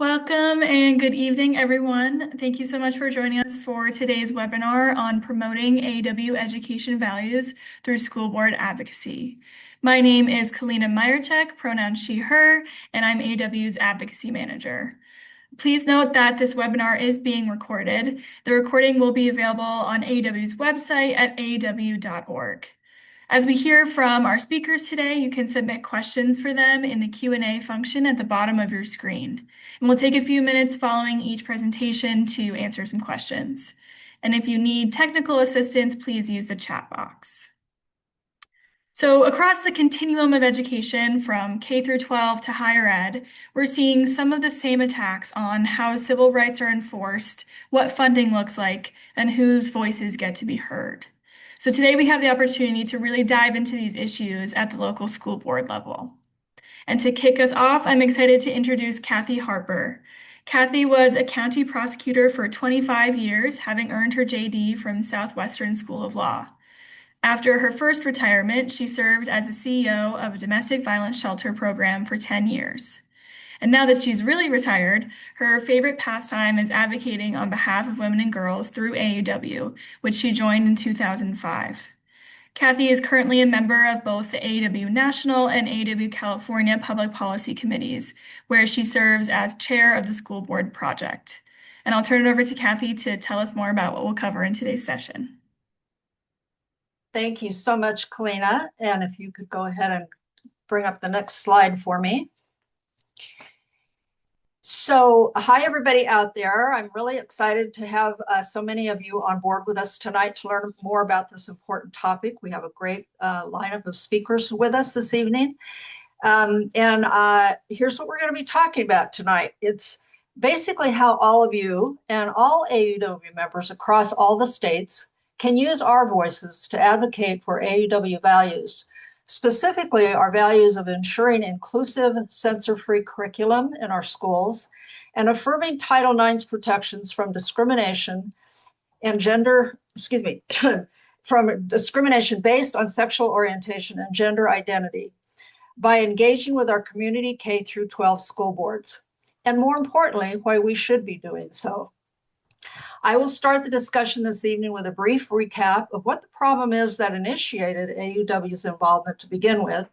Welcome and good evening, everyone. Thank you so much for joining us for today's webinar on promoting AAUW education values through school board advocacy. My name is Kalina Meyercheck, pronoun she, her, and I'm AAUW's advocacy manager. Please note that this webinar is being recorded. The recording will be available on AAUW's website at aaw.org. As we hear from our speakers today, you can submit questions for them in the Q&A function at the bottom of your screen. And we'll take a few minutes following each presentation to answer some questions. And if you need technical assistance, please use the chat box. So across the continuum of education from K through 12 to higher ed, we're seeing some of the same attacks on how civil rights are enforced, what funding looks like, and whose voices get to be heard. So today we have the opportunity to really dive into these issues at the local school board level. And to kick us off, I'm excited to introduce Kathy Harper. Kathy was a county prosecutor for 25 years, having earned her JD from Southwestern School of Law. After her first retirement, she served as the CEO of a domestic violence shelter program for 10 years. And now that she's really retired, her favorite pastime is advocating on behalf of women and girls through AAUW, which she joined in 2005. Kathy is currently a member of both the AAUW National and AAUW California Public Policy Committees, where she serves as chair of the School Board Project. And I'll turn it over to Kathy to tell us more about what we'll cover in today's session. Thank you so much, Kalina. And if you could go ahead and bring up the next slide for me. So, hi, everybody out there. I'm really excited to have so many of you on board with us tonight to learn more about this important topic. We have a great lineup of speakers with us this evening. Here's what we're going to be talking about tonight. It's basically how all of you and all AAUW members across all the states can use our voices to advocate for AAUW values, specifically our values of ensuring inclusive, censor-free curriculum in our schools and affirming Title IX's protections from discrimination and from discrimination based on sexual orientation and gender identity by engaging with our community K through 12 school boards, and more importantly, why we should be doing so. I will start the discussion this evening with a brief recap of what the problem is that initiated AAUW's involvement to begin with,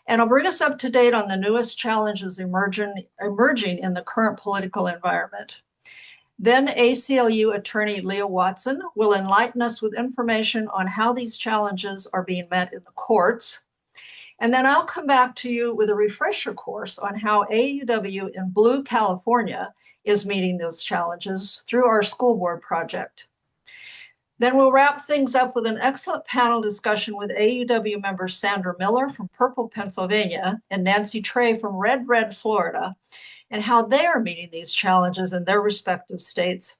and I'll bring us up to date on the newest challenges emerging in the current political environment. Then ACLU attorney Leah Watson will enlighten us with information on how these challenges are being met in the courts. And then I'll come back to you with a refresher course on how AAUW in Blue, California is meeting those challenges through our school board project. Then we'll wrap things up with an excellent panel discussion with AAUW members Sandra Miller from Purple, Pennsylvania, and Nancy Trey from Red, Florida, and how they are meeting these challenges in their respective states.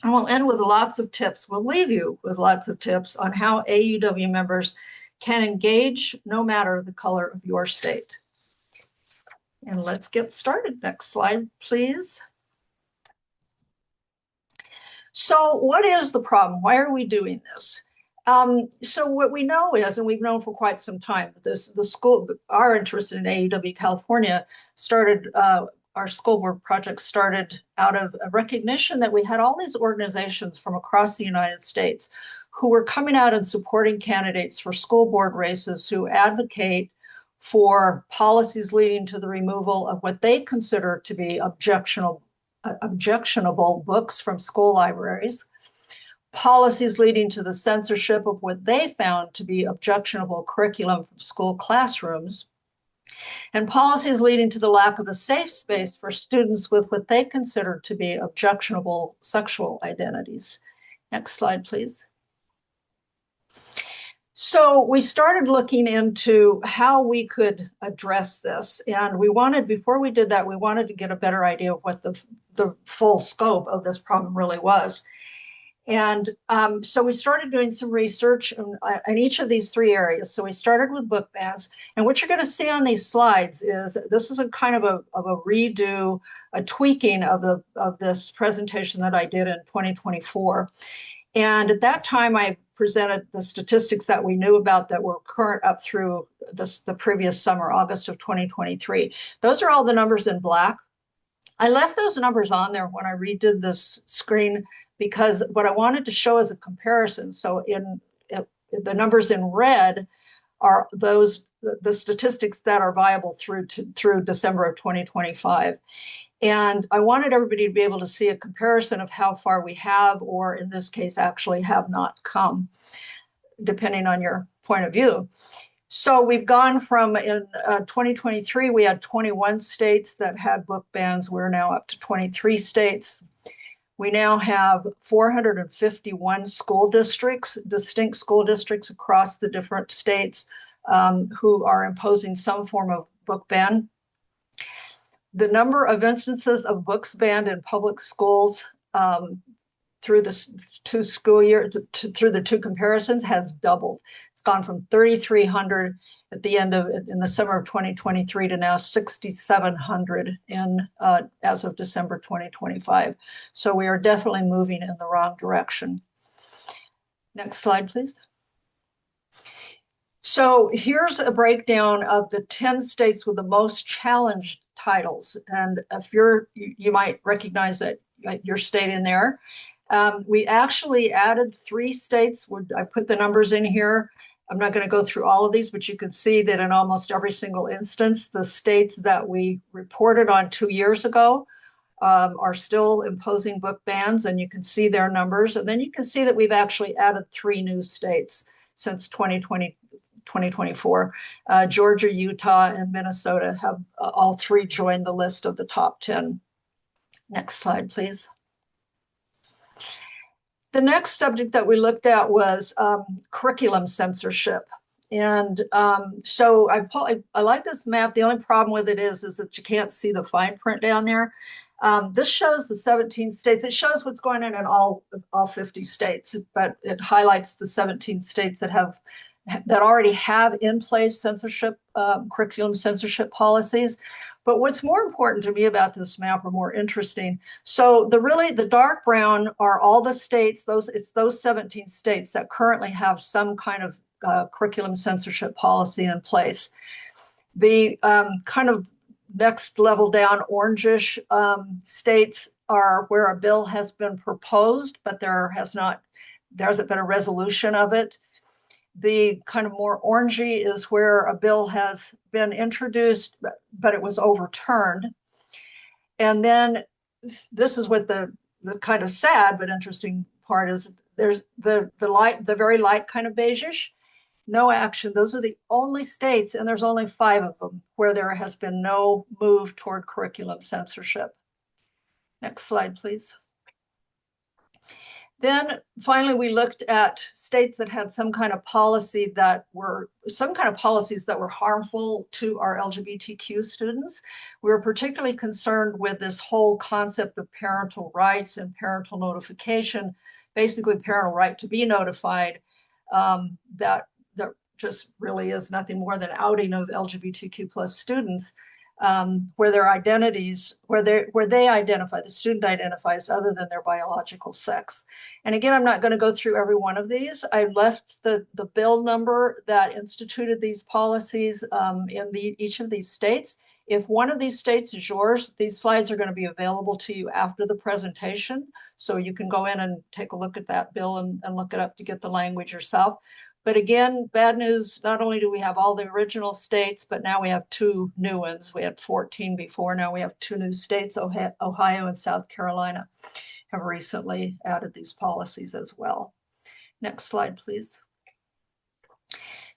And we'll end with lots of tips. We'll leave you with lots of tips on how AAUW members can engage no matter the color of your state. And let's get started. Next slide, please. So what is the problem? Why are we doing this? So what we know is, and we've known for quite some time, our interest in AAUW California started, our school board project started out of a recognition that we had all these organizations from across the United States who were coming out and supporting candidates for school board races who advocate for policies leading to the removal of what they consider to be objectionable books from school libraries, policies leading to the censorship of what they found to be objectionable curriculum from school classrooms, and policies leading to the lack of a safe space for students with what they consider to be objectionable sexual identities. Next slide, please. So we started looking into how we could address this. And before we did that, we wanted to get a better idea of what the full scope of this problem really was. And so we started doing some research in each of these three areas. So we started with book bans. And what you're going to see on these slides is this is a kind of a redo, a tweaking of this presentation that I did in 2024. And at that time, I presented the statistics that we knew about that were current up through the previous summer, August of 2023. Those are all the numbers in black. I left those numbers on there when I redid this screen because what I wanted to show is a comparison. So in the numbers in red are the statistics that are viable through December of 2025. And I wanted everybody to be able to see a comparison of how far we have, or in this case, actually have not come, depending on your point of view. So we've gone from in 2023, we had 21 states that had book bans. We're now up to 23 states. We now have 451 school districts, distinct school districts across the different states who are imposing some form of book ban. The number of instances of books banned in public schools through the two school years, through the two comparisons, has doubled. It's gone from 3,300 at the end of in the summer of 2023 to now 6,700 as of December 2025. So we are definitely moving in the wrong direction. Next slide, please. So here's a breakdown of the 10 states with the most challenged titles. And if you might recognize that your state in there. We actually added 3 states. I put the numbers in here. I'm not going to go through all of these, but you can see that in almost every single instance, the states that we reported on 2 years ago are still imposing book bans, and you can see their numbers. And then you can see that we've actually added 3 new states since 2024. Georgia, Utah, and Minnesota have all 3 joined the list of the top 10. Next slide, please. The next subject that we looked at was curriculum censorship. And so I like this map. The only problem with it is that you can't see the fine print down there. This shows the 17 states. It shows what's going on in all 50 states, but it highlights the 17 states that already have in place censorship, curriculum censorship policies. But what's more important to me about this map, or more interesting, so the dark brown are all the states, it's those 17 states that currently have some kind of curriculum censorship policy in place. The kind of next level down, orangish states are where a bill has been proposed, but there hasn't been a resolution of it. The kind of more orangey is where a bill has been introduced, but it was overturned. And then this is what the kind of sad but interesting part is. There's the very light kind of beigeish, no action. Those are the only states, and there's only 5 of them, where there has been no move toward curriculum censorship. Next slide, please. Then finally, we looked at states that had some kind of policies that were harmful to our LGBTQ students. We were particularly concerned with this whole concept of parental rights and parental notification, basically parental right to be notified, that just really is nothing more than outing of LGBTQ plus students. Where their identities, where they identify, the student identifies other than their biological sex. And again, I'm not going to go through every one of these. I left the bill number that instituted these policies in each of these states. If one of these states is yours, these slides are going to be available to you after the presentation. So you can go in and take a look at that bill and look it up to get the language yourself. But again, bad news, not only do we have all the original states, but now we have 2 new ones. We had 14 before, now we have 2 new states. Ohio and South Carolina have recently added these policies as well. Next slide, please.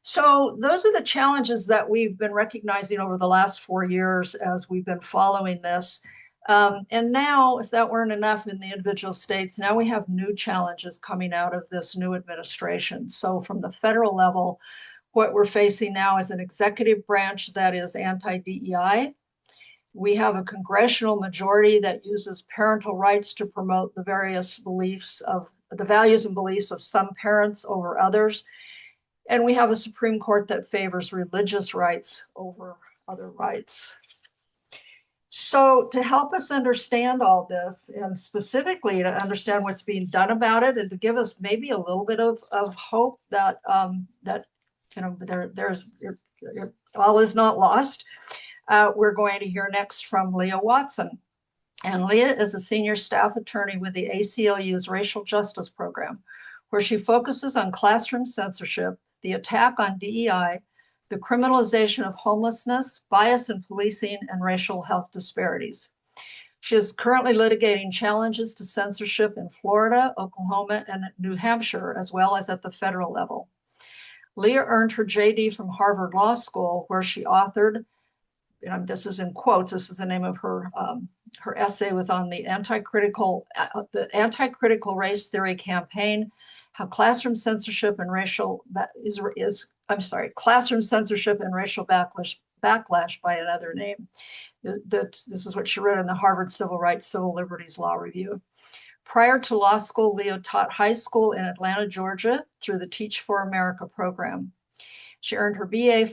So those are the challenges that we've been recognizing over the last 4 years as we've been following this. And now, if that weren't enough in the individual states, now we have new challenges coming out of this new administration. So from the federal level, what we're facing now is an executive branch that is anti-DEI. We have a congressional majority that uses parental rights to promote the various beliefs of the values and beliefs of some parents over others. And we have a Supreme Court that favors religious rights over other rights. So to help us understand all this, and specifically to understand what's being done about it, and to give us maybe a little bit of hope that all is not lost, we're going to hear next from Leah Watson. And Leah is a senior staff attorney with the ACLU's Racial Justice Program, where she focuses on classroom censorship, the attack on DEI, the criminalization of homelessness, bias in policing, and racial health disparities. She is currently litigating challenges to censorship in Florida, Oklahoma, and New Hampshire, as well as at the federal level. Leah earned her JD from Harvard Law School, where she authored, this is in quotes, this is the name of her essay was on the anti-critical race theory campaign, how classroom censorship and racial classroom censorship and racial backlash by another name. This is what she wrote in the Harvard Civil Rights, Civil Liberties Law Review. Prior to law school, Leo taught high school in Atlanta, Georgia through the Teach for America program. She earned her BA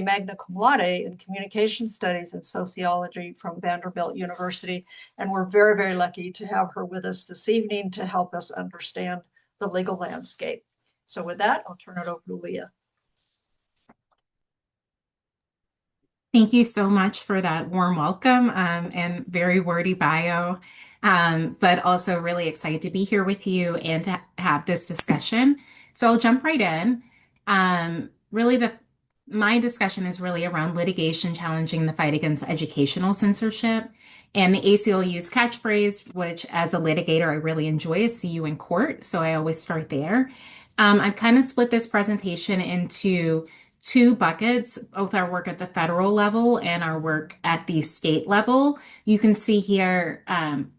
magna cum laude in communication studies and sociology from Vanderbilt University. And we're very, very lucky to have her with us this evening to help us understand the legal landscape. So with that, I'll turn it over to Leah. Thank you so much for that warm welcome and very wordy bio, but also really excited to be here with you and to have this discussion. So I'll jump right in. Really, my discussion is really around litigation challenging the fight against educational censorship and the ACLU's catchphrase, which as a litigator I really enjoy, is "see you in court." So I always start there. I've kind of split this presentation into two buckets, both our work at the federal level and our work at the state level. You can see here,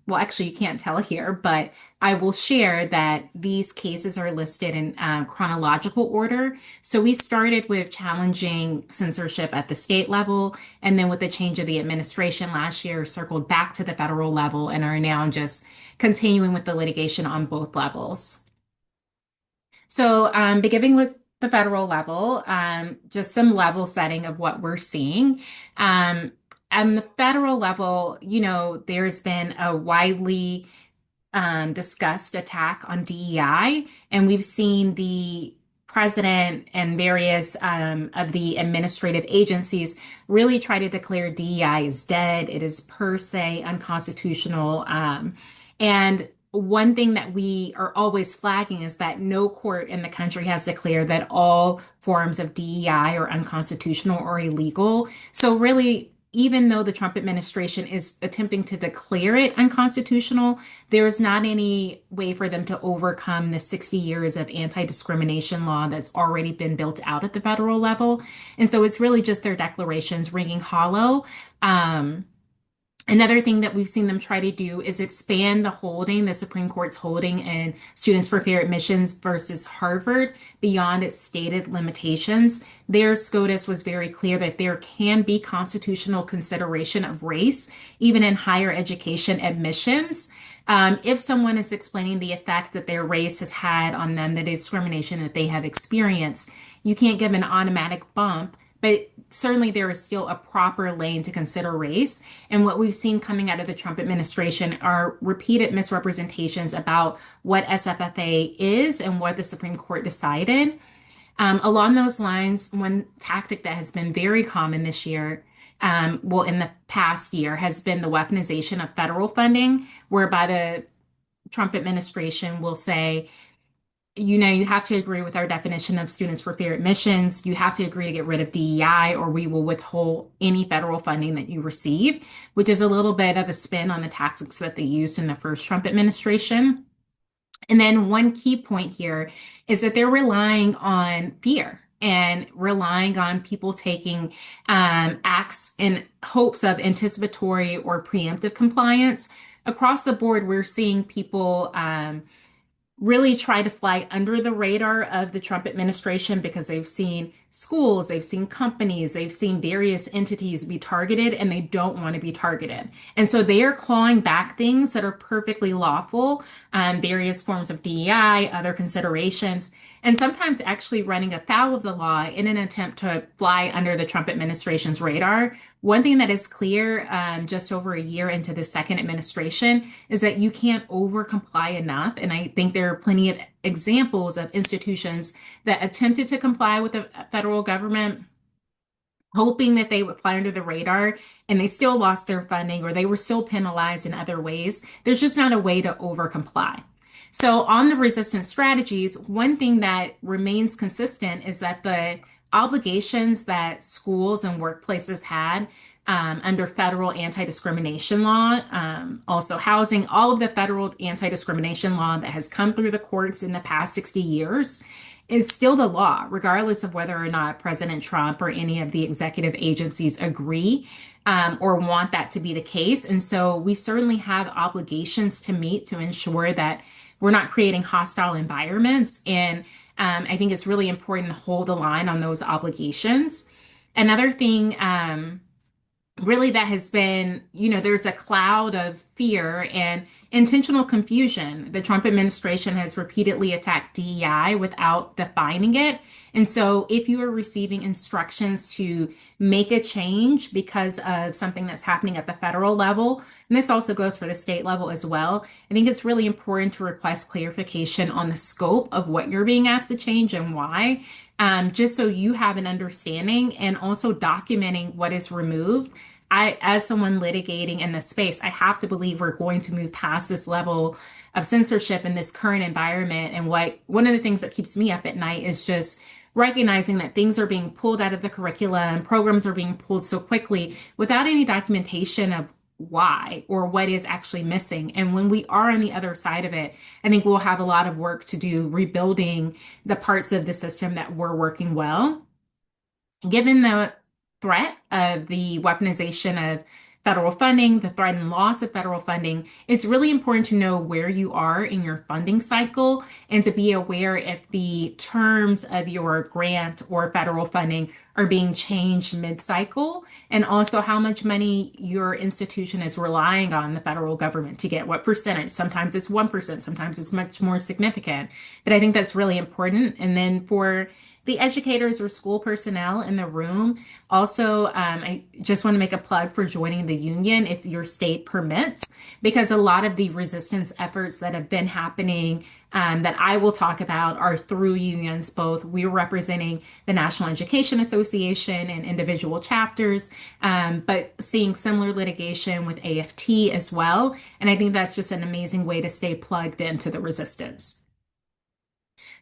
well, actually you can't tell here, but I will share that these cases are listed in chronological order. So we started with challenging censorship at the state level, and then with the change of the administration last year, circled back to the federal level and are now just continuing with the litigation on both levels. So beginning with the federal level, just some level setting of what we're seeing. And the federal level, there's been a widely discussed attack on DEI, and we've seen the president and various of the administrative agencies really try to declare DEI is dead. It is per se unconstitutional. And one thing that we are always flagging is that no court in the country has declared that all forms of DEI are unconstitutional or illegal. So really, even though the Trump administration is attempting to declare it unconstitutional, there is not any way for them to overcome the 60 years of anti-discrimination law that's already been built out at the federal level. And so it's really just their declarations ringing hollow. Another thing that we've seen them try to do is expand the Supreme Court's holding in Students for Fair Admissions versus Harvard beyond its stated limitations. Their SCOTUS was very clear that there can be constitutional consideration of race, even in higher education admissions. If someone is explaining the effect that their race has had on them, the discrimination that they have experienced, you can't give an automatic bump. But certainly there is still a proper lane to consider race. And what we've seen coming out of the Trump administration are repeated misrepresentations about what SFFA is and what the Supreme Court decided. Along those lines, one tactic that has been very common this year, in the past year, has been the weaponization of federal funding, whereby the Trump administration will say, you have to agree with our definition of Students for Fair Admissions. You have to agree to get rid of DEI, or we will withhold any federal funding that you receive, which is a little bit of a spin on the tactics that they used in the first Trump administration. And then one key point here is that they're relying on fear and relying on people taking acts in hopes of anticipatory or preemptive compliance. Across the board, we're seeing people really try to fly under the radar of the Trump administration because they've seen schools, they've seen companies, they've seen various entities be targeted, and they don't want to be targeted. And so they are clawing back things that are perfectly lawful, various forms of DEI, other considerations, and sometimes actually running afoul of the law in an attempt to fly under the Trump administration's radar. One thing that is clear just over a year into the second administration is that you can't over comply enough. And I think there are plenty of examples of institutions that attempted to comply with the federal government hoping that they would fly under the radar, and they still lost their funding or they were still penalized in other ways. There's just not a way to over comply. So, on the resistance strategies, one thing that remains consistent is that the obligations that schools and workplaces had under federal anti-discrimination law, also housing, all of the federal anti-discrimination law that has come through the courts in the past 60 years is still the law, regardless of whether or not President Trump or any of the executive agencies agree or want that to be the case. And so we certainly have obligations to meet to ensure that we're not creating hostile environments. And I think it's really important to hold the line on those obligations. Another thing, really that has been, there's a cloud of fear and intentional confusion. The Trump administration has repeatedly attacked DEI without defining it. And so if you are receiving instructions to make a change because of something that's happening at the federal level, and this also goes for the state level as well, I think it's really important to request clarification on the scope of what you're being asked to change and why, just so you have an understanding, and also documenting what is removed. As someone litigating in this space, I have to believe we're going to move past this level of censorship in this current environment. And one of the things that keeps me up at night is just recognizing that things are being pulled out of the curricula and programs are being pulled so quickly without any documentation of why or what is actually missing. And when we are on the other side of it, I think we'll have a lot of work to do rebuilding the parts of the system that were working well. Given the threat of the weaponization of federal funding, the threat and loss of federal funding, it's really important to know where you are in your funding cycle and to be aware if the terms of your grant or federal funding are being changed mid-cycle, and also how much money your institution is relying on the federal government to get, what percentage. Sometimes it's 1%, sometimes it's much more significant. But I think that's really important. And then for the educators or school personnel in the room, also, I just want to make a plug for joining the union if your state permits, because a lot of the resistance efforts that have been happening that I will talk about are through unions. Both we're representing the National Education Association and individual chapters, but seeing similar litigation with AFT as well. And I think that's just an amazing way to stay plugged into the resistance.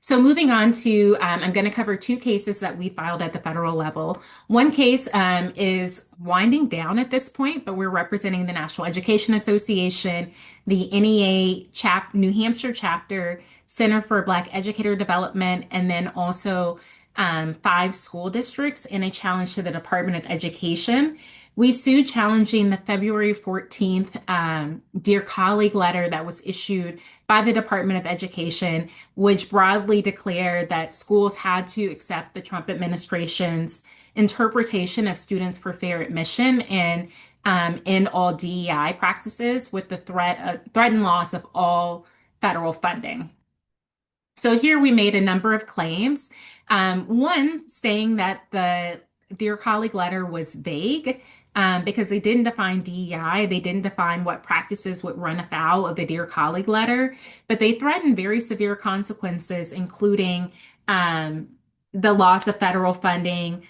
So moving on to, I'm going to cover two cases that we filed at the federal level. One case is winding down at this point, but we're representing the National Education Association, the NEA New Hampshire chapter, Center for Black Educator Development, and then also 5 school districts in a challenge to the Department of Education. We sued challenging the February 14th Dear Colleague letter that was issued by the Department of Education, which broadly declared that schools had to accept the Trump administration's interpretation of students for fair admission and end all DEI practices with the threat and loss of all federal funding. So here we made a number of claims. One saying that the Dear Colleague letter was vague because they didn't define DEI. They didn't define what practices would run afoul of the Dear Colleague letter, but they threatened very severe consequences, including the loss of federal funding,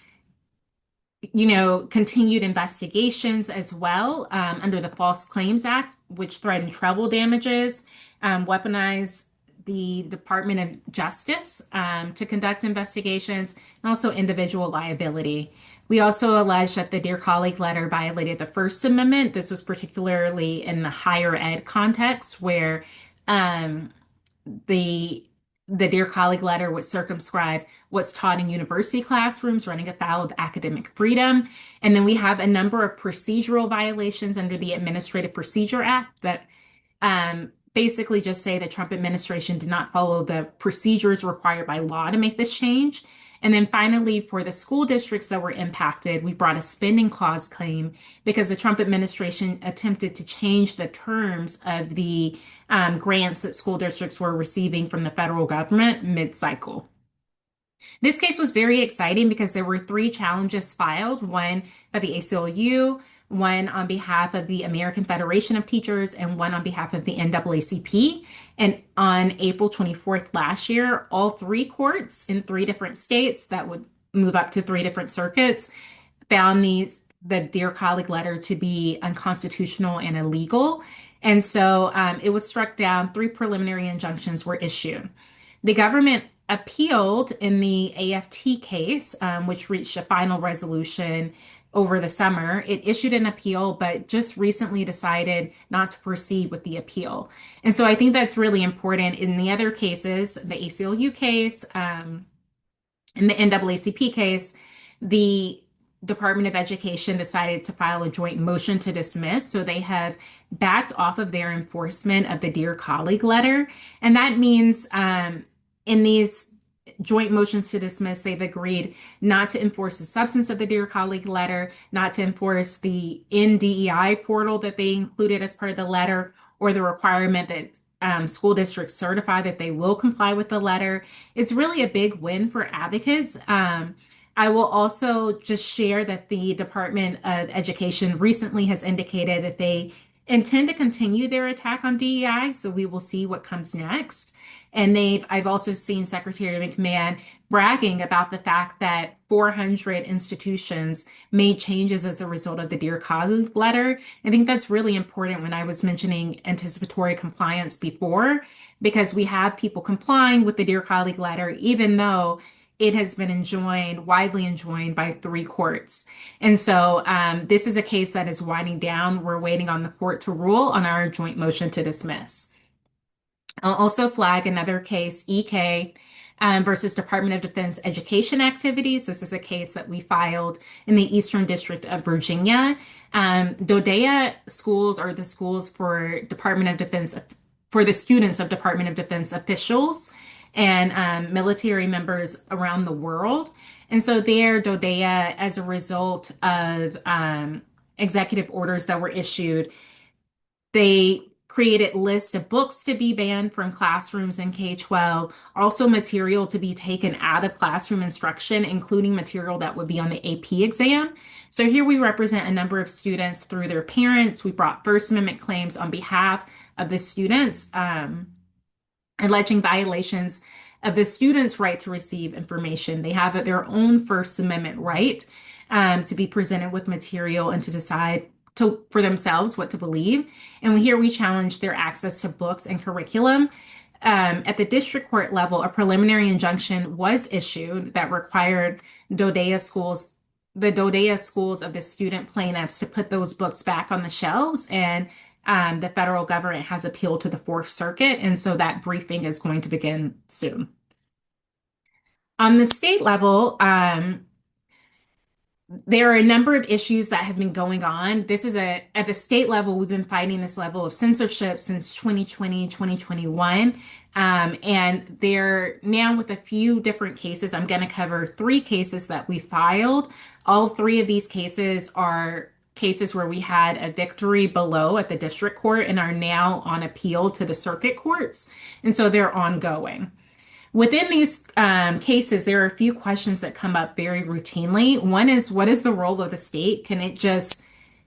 continued investigations as well under the False Claims Act, which threatened treble damages, weaponize the Department of Justice to conduct investigations, and also individual liability. We also alleged that the Dear Colleague letter violated the First Amendment. This was particularly in the higher ed context, where the Dear Colleague letter would circumscribe what's taught in university classrooms, running afoul of academic freedom. And then we have a number of procedural violations under the Administrative Procedure Act that basically just say the Trump administration did not follow the procedures required by law to make this change. And then finally, for the school districts that were impacted, we brought a spending clause claim because the Trump administration attempted to change the terms of the grants that school districts were receiving from the federal government mid-cycle. This case was very exciting because there were 3 challenges filed, one by the ACLU, one on behalf of the American Federation of Teachers, and one on behalf of the NAACP. And on April 24th last year, all 3 courts in 3 different states that would move up to 3 different circuits found the Dear Colleague letter to be unconstitutional and illegal. And so it was struck down. Three preliminary injunctions were issued. The government appealed in the AFT case, which reached a final resolution over the summer. It issued an appeal, but just recently decided not to proceed with the appeal. And so I think that's really important. In the other cases, the ACLU case, in the NAACP case, the Department of Education decided to file a joint motion to dismiss. So they have backed off of their enforcement of the Dear Colleague letter. And that means in these joint motions to dismiss, they've agreed not to enforce the substance of the Dear Colleague letter, not to enforce the NDEI portal that they included as part of the letter, or the requirement that school districts certify that they will comply with the letter. It's really a big win for advocates. I will also just share that the Department of Education recently has indicated that they intend to continue their attack on DEI, so we will see what comes next. And I've also seen Secretary McMahon bragging about the fact that 400 institutions made changes as a result of the Dear Colleague letter. I think that's really important when I was mentioning anticipatory compliance before, because we have people complying with the Dear Colleague letter, even though it has been widely enjoined by 3 courts. And so this is a case that is winding down. We're waiting on the court to rule on our joint motion to dismiss. I'll also flag another case, EK versus Department of Defense education activities. This is a case that we filed in the Eastern District of Virginia. DODEA schools are the schools for Department of Defense, for the students of Department of Defense officials and military members around the world. And so there, DODEA, as a result of executive orders that were issued, they created lists of books to be banned from classrooms in K-12, also material to be taken out of classroom instruction, including material that would be on the AP exam. So here we represent a number of students through their parents. We brought First Amendment claims on behalf of the students, alleging violations of the students' right to receive information. They have their own First Amendment right to be presented with material and to decide for themselves what to believe. And here we challenge their access to books and curriculum. At the district court level, a preliminary injunction was issued that required the DODEA schools of the student plaintiffs to put those books back on the shelves. And the federal government has appealed to the Fourth Circuit. And so that briefing is going to begin soon. On the state level, there are a number of issues that have been going on. At the state level, we've been fighting this level of censorship since 2020, 2021. And they're now with a few different cases. I'm going to cover 3 cases that we filed. All 3 of these cases are cases where we had a victory below at the district court and are now on appeal to the circuit courts. And so they're ongoing. Within these cases, there are a few questions that come up very routinely. One is, what is the role of the state? Can it just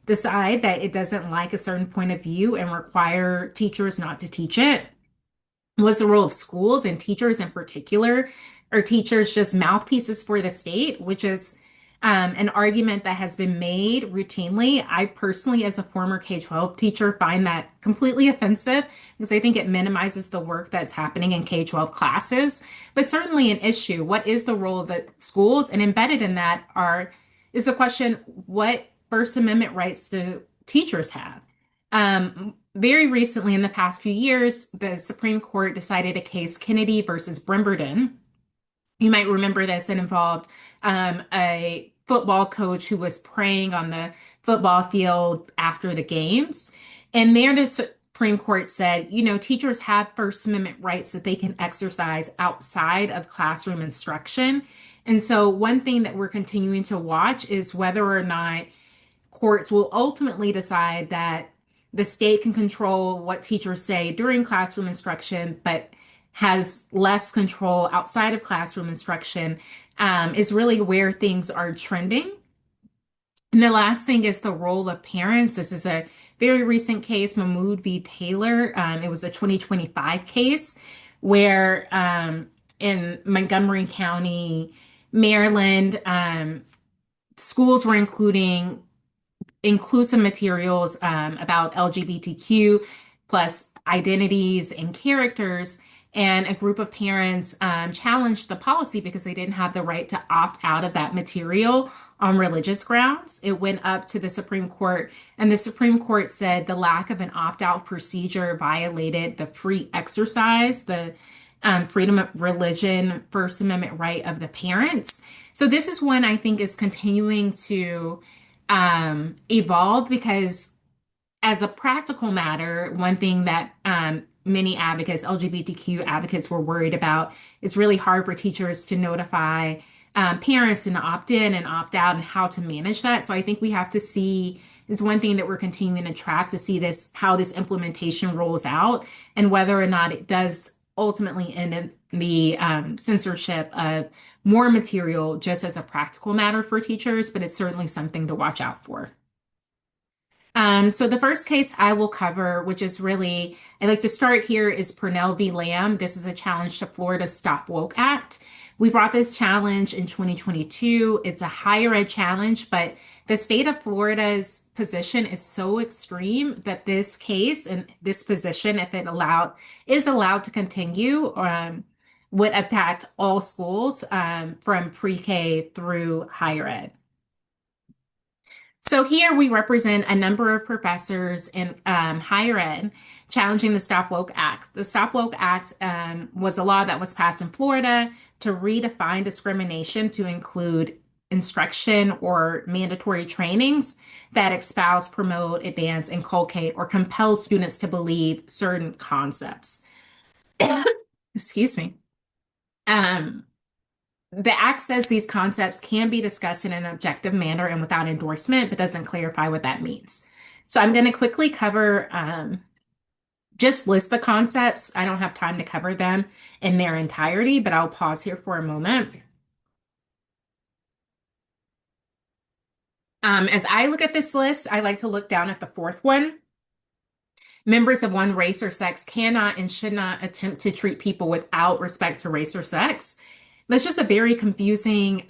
decide that it doesn't like a certain point of view and require teachers not to teach it? What's the role of schools and teachers in particular? Are teachers just mouthpieces for the state, which is an argument that has been made routinely. I personally, as a former K-12 teacher, find that completely offensive because I think it minimizes the work that's happening in K-12 classes, but certainly an issue. What is the role of the schools? And embedded in that is the question, what First Amendment rights do teachers have? Very recently, in the past few years, the Supreme Court decided a case, Kennedy versus Brimberton. You might remember this. It involved a football coach who was praying on the football field after the games. And there, the Supreme Court said, teachers have First Amendment rights that they can exercise outside of classroom instruction. And so one thing that we're continuing to watch is whether or not courts will ultimately decide that the state can control what teachers say during classroom instruction, but has less control outside of classroom instruction, is really where things are trending. And the last thing is the role of parents. This is a very recent case, Mahmoud v. Taylor. It was a 2025 case where in Montgomery County, Maryland, schools were including inclusive materials about LGBTQ plus identities and characters. And a group of parents challenged the policy because they didn't have the right to opt out of that material on religious grounds. It went up to the Supreme Court, and the Supreme Court said the lack of an opt out procedure violated the free exercise, the freedom of religion, First Amendment right of the parents. So, this is one I think is continuing to evolved because, as a practical matter, one thing that many advocates, LGBTQ advocates, were worried about is really hard for teachers to notify parents and opt in and opt out and how to manage that. So I think we have to see is one thing that we're continuing to track to see this how this implementation rolls out and whether or not it does ultimately end in the censorship of more material just as a practical matter for teachers, but it's certainly something to watch out for. So the first case I will cover, which is really, I like to start here, is Purnell v. Lamb. This is a challenge to Florida's Stop Woke Act. We brought this challenge in 2022. It's a higher ed challenge, but the state of Florida's position is so extreme that this case and this position, if it is allowed to continue, would affect all schools from pre-K through higher ed. So here we represent a number of professors in higher ed challenging the Stop Woke Act. The Stop Woke Act was a law that was passed in Florida to redefine discrimination to include instruction or mandatory trainings that espouse, promote, advance, inculcate, or compel students to believe certain concepts. Excuse me. The Act says these concepts can be discussed in an objective manner and without endorsement, but doesn't clarify what that means. So I'm going to quickly cover, just list the concepts. I don't have time to cover them in their entirety, but I'll pause here for a moment. As I look at this list, I like to look down at the fourth one. Members of one race or sex cannot and should not attempt to treat people without respect to race or sex. That's just a very confusing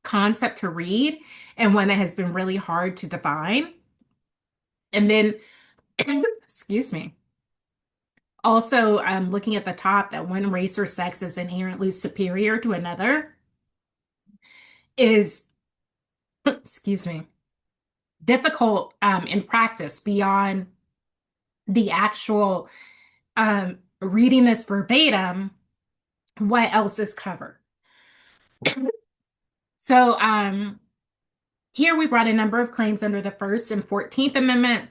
concept to read and one that has been really hard to define. And then, excuse me, also looking at the top that one race or sex is inherently superior to another is, excuse me, difficult in practice beyond the actual reading this verbatim, what else is covered. So here we brought a number of claims under the First and 14th Amendment.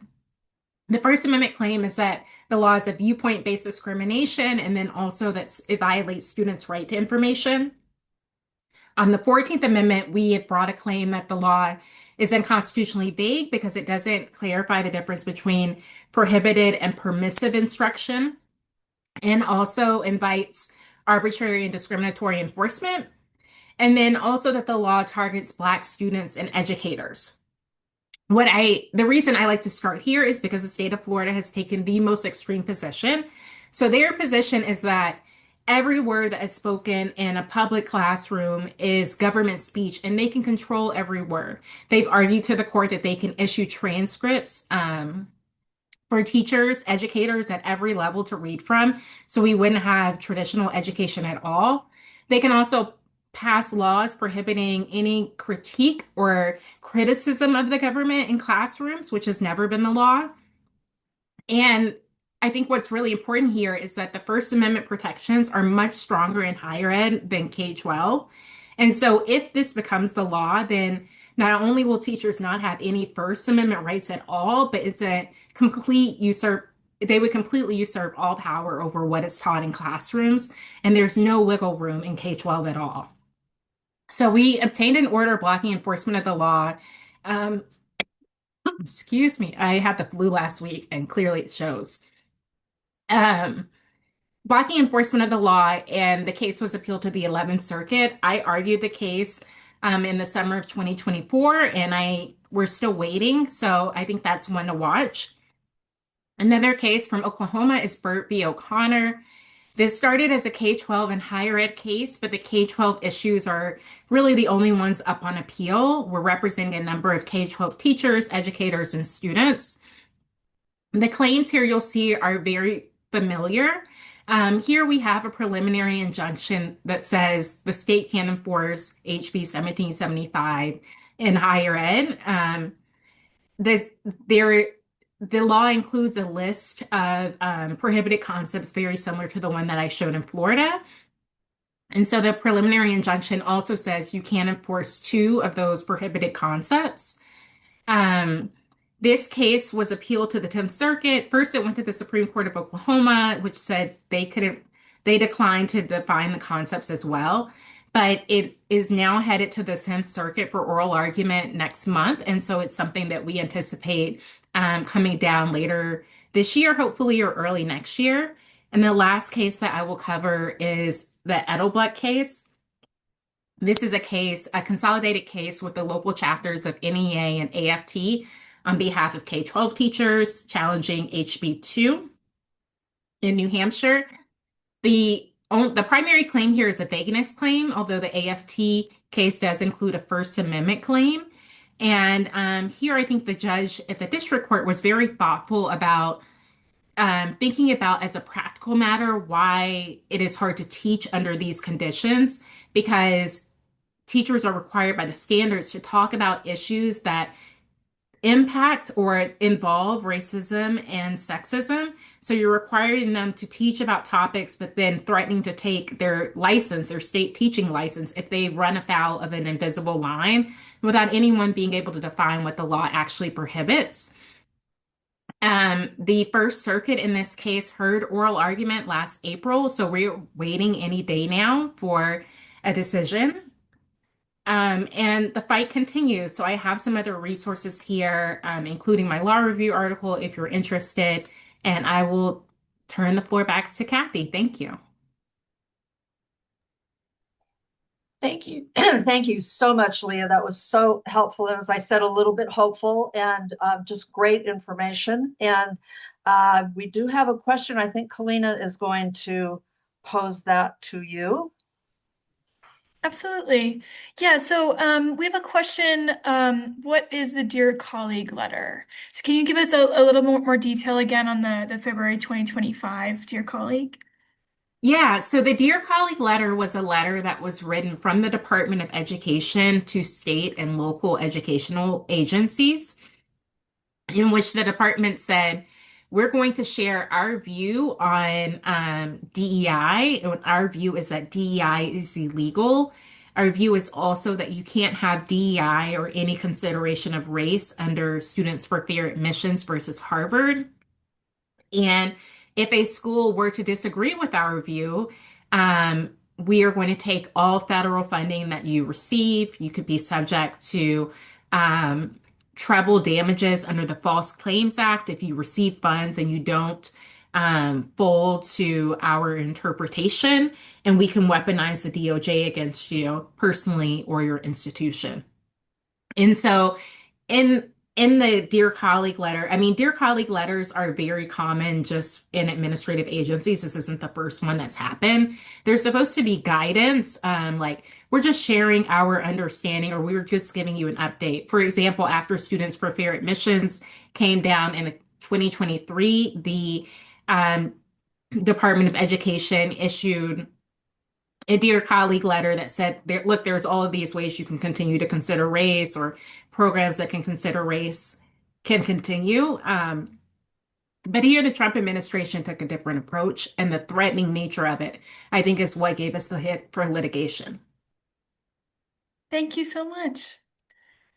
The First Amendment claim is that the law is a viewpoint-based discrimination, and then also that it violates students' right to information. On the 14th Amendment, we have brought a claim that the law is unconstitutionally vague because it doesn't clarify the difference between prohibited and permissive instruction, and also invites arbitrary and discriminatory enforcement. And then also that the law targets Black students and educators. The reason I like to start here is because the state of Florida has taken the most extreme position. So their position is that every word that is spoken in a public classroom is government speech and they can control every word. They've argued to the court that they can issue transcripts for teachers, educators at every level to read from, so we wouldn't have traditional education at all. They can also pass laws prohibiting any critique or criticism of the government in classrooms, which has never been the law. And I think what's really important here is that the First Amendment protections are much stronger in higher ed than K-12. And so if this becomes the law, then not only will teachers not have any First Amendment rights at all, but it's a they would completely usurp all power over what is taught in classrooms. And there's no wiggle room in K-12 at all. So we obtained an order blocking enforcement of the law. Excuse me, I had the flu last week and clearly it shows. Blocking enforcement of the law, and the case was appealed to the 11th Circuit. I argued the case in the summer of 2024, and we're still waiting. So I think that's one to watch. Another case from Oklahoma is Burt v. O'Connor. This started as a K-12 and higher ed case, but the K-12 issues are really the only ones up on appeal. We're representing a number of K-12 teachers, educators, and students. The claims here you'll see are very familiar. Here we have a preliminary injunction that says the state can enforce HB 1775 in higher ed. The, there, the law includes a list of prohibited concepts very similar to the one that I showed in Florida. And so the preliminary injunction also says you can enforce two of those prohibited concepts. Um, this case was appealed to the 10th Circuit. First, it went to the Supreme Court of Oklahoma, which said they declined to define the concepts as well. But it is now headed to the 10th Circuit for oral argument next month. And so it's something that we anticipate coming down later this year, hopefully, or early next year. And the last case that I will cover is the Edelbluck case. This is a consolidated case with the local chapters of NEA and AFT on behalf of K-12 teachers challenging HB2 in New Hampshire. The primary claim here is a vagueness claim, although the AFT case does include a First Amendment claim. And here I think the judge at the district court was very thoughtful about thinking about as a practical matter why it is hard to teach under these conditions, because teachers are required by the standards to talk about issues that impact or involve racism and sexism. So you're requiring them to teach about topics, but then threatening to take their license, their state teaching license, if they run afoul of an invisible line without anyone being able to define what the law actually prohibits. The First Circuit in this case heard oral argument last April, so we're waiting any day now for a decision. And the fight continues. So I have some other resources here, including my law review article if you're interested. And I will turn the floor back to Kathy. Thank you. Thank you. Thank you so much, Leah. That was so helpful. And as I said, a little bit hopeful and just great information. And we do have a question. I think Kalina is going to pose that to you. Absolutely. Yeah, so we have a question. What is the Dear Colleague letter? So can you give us a little more detail again on the February 2025 Dear Colleague? Yeah, so the Dear Colleague letter was a letter that was written from the Department of Education to state and local educational agencies, in which the department said, we're going to share our view on DEI. And our view is that DEI is illegal. Our view is also that you can't have DEI or any consideration of race under Students for Fair Admissions versus Harvard. And if a school were to disagree with our view, we are going to take all federal funding that you receive. You could be subject to treble damages under the False Claims Act if you receive funds and you don't fold to our interpretation, and we can weaponize the DOJ against you personally or your institution. And so in the Dear Colleague letter, I mean, Dear Colleague letters are very common just in administrative agencies. This isn't the first one that's happened. There's supposed to be guidance, like we're just sharing our understanding or we're just giving you an update. For example, after Students for Fair Admissions came down in 2023, the Department of Education issued a Dear Colleague letter that said, look, there's all of these ways you can continue to consider race, or programs that can consider race can continue. But here the Trump administration took a different approach, and the threatening nature of it, I think, is what gave us the hit for litigation. Thank you so much.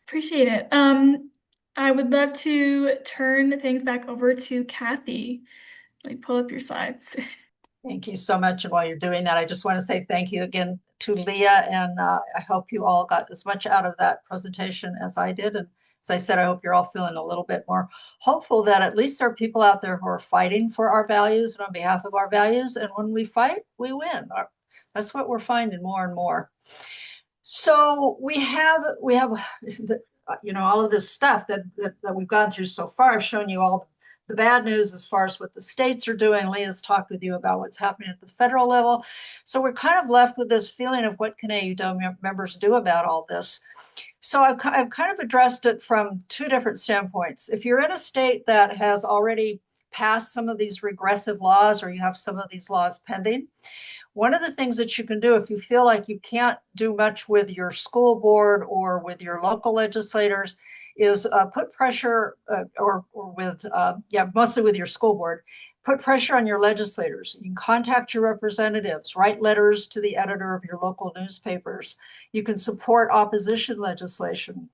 Appreciate it. I would love to turn things back over to Kathy. Like, pull up your slides. Thank you so much. And while you're doing that, I just want to say thank you again to Leah. And I hope you all got as much out of that presentation as I did. And as I said, I hope you're all feeling a little bit more hopeful that at least there are people out there who are fighting for our values and on behalf of our values. And when we fight, we win. That's what we're finding more and more. So we have all of this stuff that we've gone through so far. I've shown you all The bad news as far as what the states are doing, Leah's talked with you about what's happening at the federal level. So we're kind of left with this feeling of what can AAUW members do about all this? So I've kind of addressed it from two different standpoints. If you're in a state that has already passed some of these regressive laws, or you have some of these laws pending, one of the things that you can do if you feel like you can't do much with your school board or with your local legislators is put pressure mostly with your school board, put pressure on your legislators. You can contact your representatives, write letters to the editor of your local newspapers. You can support opposition legislation.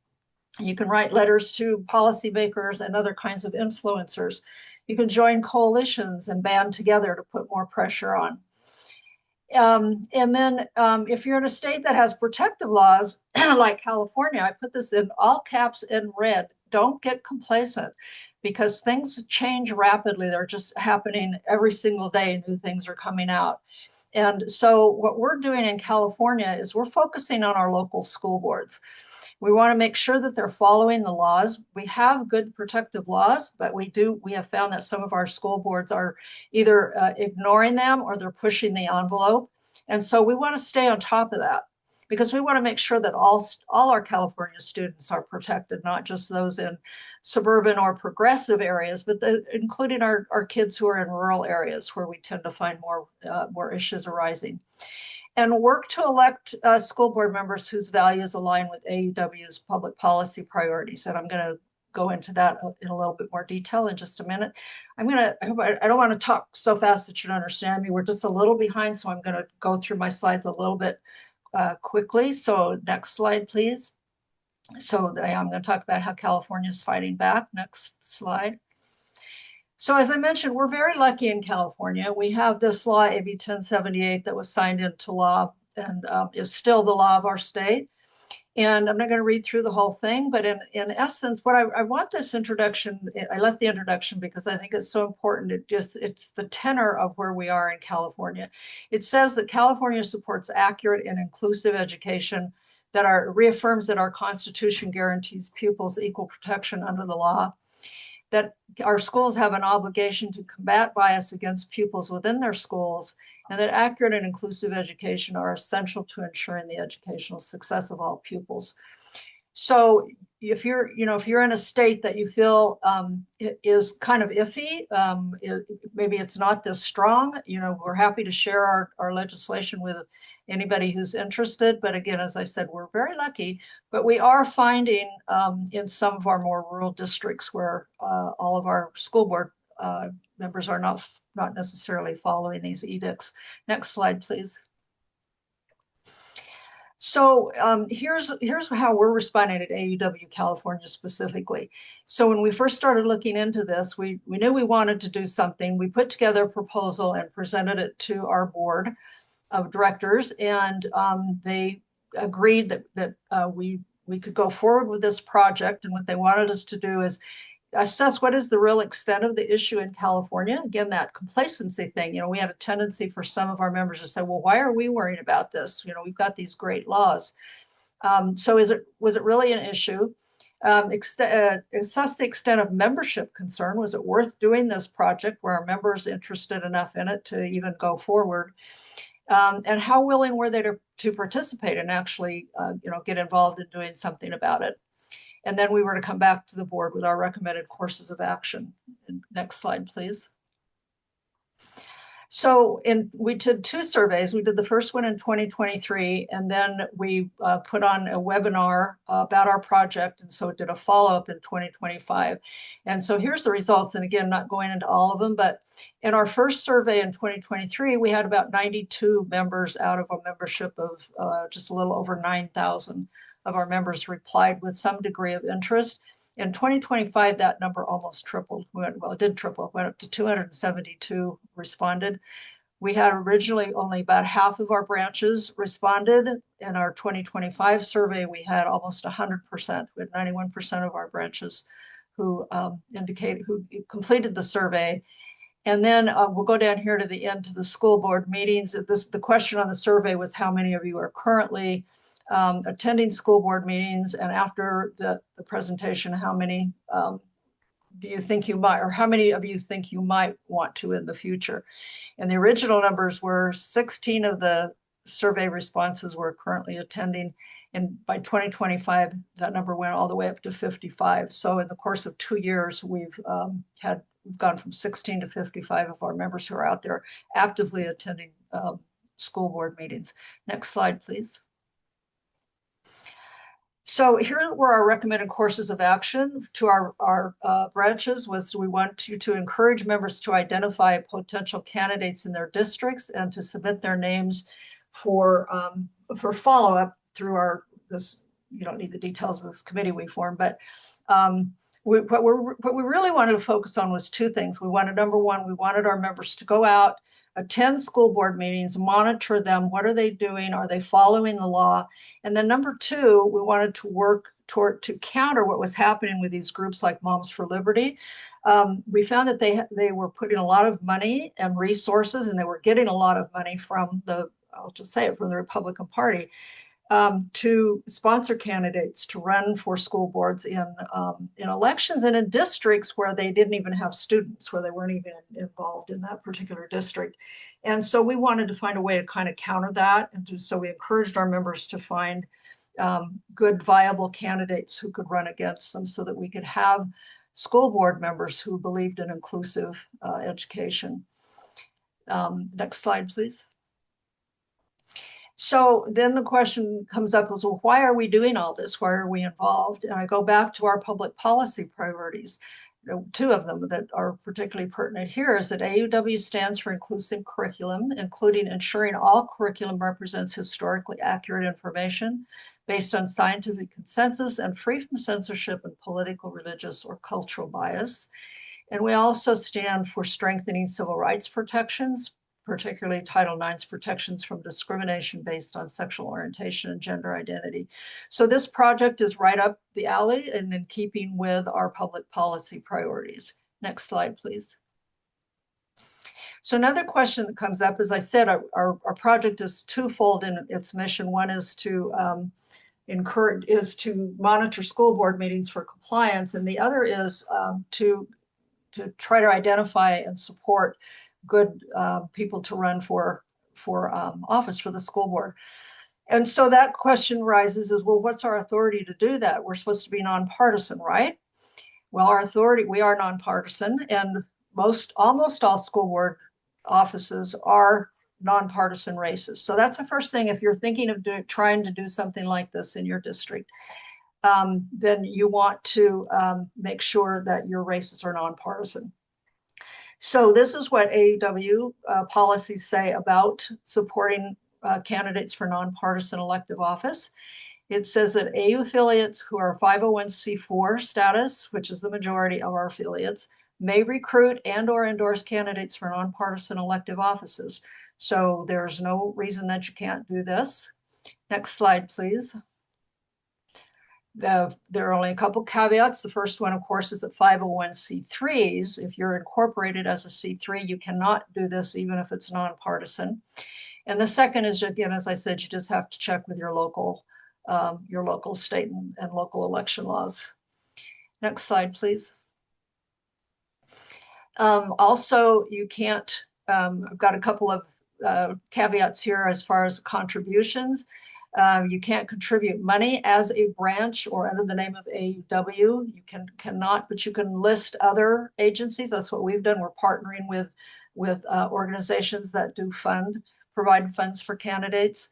You can write letters to policymakers and other kinds of influencers. You can join coalitions and band together to put more pressure on. And then if you're in a state that has protective laws, like California, I put this in all caps in red, don't get complacent because things change rapidly. They're just happening every single day. New things are coming out. And so what we're doing in California is we're focusing on our local school boards. We want to make sure that they're following the laws. We have good protective laws, but we have found that some of our school boards are either ignoring them or they're pushing the envelope. And so we want to stay on top of that because we want to make sure that all our California students are protected, not just those in suburban or progressive areas, but including our kids who are in rural areas where we tend to find more issues arising. And work to elect school board members whose values align with AAUW's public policy priorities. And I'm going to go into that in a little bit more detail in just a minute. I don't want to talk so fast that you don't understand me. We're just a little behind, so I'm going to go through my slides a little bit quickly. So next slide, please. So I'm going to talk about how California is fighting back. Next slide. So as I mentioned, we're very lucky in California. We have this law, AB 1078, that was signed into law and is still the law of our state. And I'm not going to read through the whole thing, but in essence, what I want this introduction, I left the introduction because I think it's so important. It's the tenor of where we are in California. It says that California supports accurate and inclusive education reaffirms that our Constitution guarantees pupils equal protection under the law, that our schools have an obligation to combat bias against pupils within their schools, and that accurate and inclusive education are essential to ensuring the educational success of all pupils. So if you're in a state that you feel is kind of iffy, maybe it's not this strong, we're happy to share our legislation with anybody who's interested. But again, as I said, we're very lucky, but we are finding in some of our more rural districts where all of our school board members are not necessarily following these edicts. Next slide, please. So here's how we're responding at AAUW California specifically. So when we first started looking into this, we knew we wanted to do something. We put together a proposal and presented it to our board of directors, and they agreed that we could go forward with this project. And what they wanted us to do is assess what is the real extent of the issue in California. Again, that complacency thing, we had a tendency for some of our members to say, well, why are we worried about this? We've got these great laws. So was it really an issue? Assess the extent of membership concern. Was it worth doing this project? Were our members interested enough in it to even go forward? And how willing were they to participate and actually, get involved in doing something about it? And then we were to come back to the board with our recommended courses of action. And next slide, please. So we did two surveys. We did the first one in 2023, and then we put on a webinar about our project. And so it did a follow-up in 2025. And so here's the results. And again, not going into all of them, but in our first survey in 2023, we had about 92 members out of a membership of just a little over 9,000 of our members replied with some degree of interest. In 2025, that number almost tripled. It did triple, went up to 272 responded. We had originally only about half of our branches responded. In our 2025 survey, we had almost 100%. We had 91% of our branches who completed the survey. And then we'll go down here to the end to the school board meetings. The question on the survey was how many of you are currently attending school board meetings, and after the presentation, how many do you think you might, or how many of you think you might want to in the future? And the original numbers were 16 of the survey responses were currently attending. And by 2025, that number went all the way up to 55. So in the course of 2 years, we've gone from 16 to 55 of our members who are out there actively attending school board meetings. Next slide, please. So here were our recommended courses of action to our branches. Was we want you to encourage members to identify potential candidates in their districts and to submit their names for follow-up through this. You don't need the details of this committee we formed, but what we really wanted to focus on was two things. We wanted, number one, we wanted our members to go out, attend school board meetings, monitor them. What are they doing? Are they following the law? And then number two, we wanted to work to counter what was happening with these groups like Moms for Liberty. We found that they were putting a lot of money and resources, and they were getting a lot of money from I'll just say it, from the Republican Party, to sponsor candidates to run for school boards in elections and in districts where they didn't even have students, where they weren't even involved in that particular district. And so we wanted to find a way to kind of counter that. And so we encouraged our members to find good, viable candidates who could run against them so that we could have school board members who believed in inclusive education. Next slide, please. So then the question comes up is, well, why are we doing all this? Why are we involved? And I go back to our public policy priorities. Two of them that are particularly pertinent here is that AAUW stands for inclusive curriculum, including ensuring all curriculum represents historically accurate information based on scientific consensus and free from censorship and political, religious, or cultural bias. And we also stand for strengthening civil rights protections, particularly Title IX's protections from discrimination based on sexual orientation and gender identity. So this project is right up the alley and in keeping with our public policy priorities. Next slide, please. So another question that comes up, as I said, our project is twofold in its mission. One is to monitor school board meetings for compliance, and the other is to try to identify and support good people to run for office for the school board. And so that question rises is, well, what's our authority to do that? We're supposed to be nonpartisan, right? Well, our authority, we are nonpartisan, and almost all school board offices are nonpartisan races. So that's the first thing. If you're thinking of trying to do something like this in your district, then you want to make sure that your races are nonpartisan. So this is what AAUW policies say about supporting candidates for nonpartisan elective office. It says that AU affiliates who are 501c4 status, which is the majority of our affiliates, may recruit and or endorse candidates for nonpartisan elective offices. So there's no reason that you can't do this. Next slide, please. There are only a couple caveats. The first one, of course, is that 501c3s, if you're incorporated as a C3, you cannot do this even if it's nonpartisan. And the second is, again, as I said, you just have to check with your local state and local election laws. Next slide, please. Also, you can't, I've got a couple of caveats here as far as contributions. You can't contribute money as a branch or under the name of AAUW. You cannot, but you can list other agencies. That's what we've done. We're partnering with organizations that do provide funds for candidates.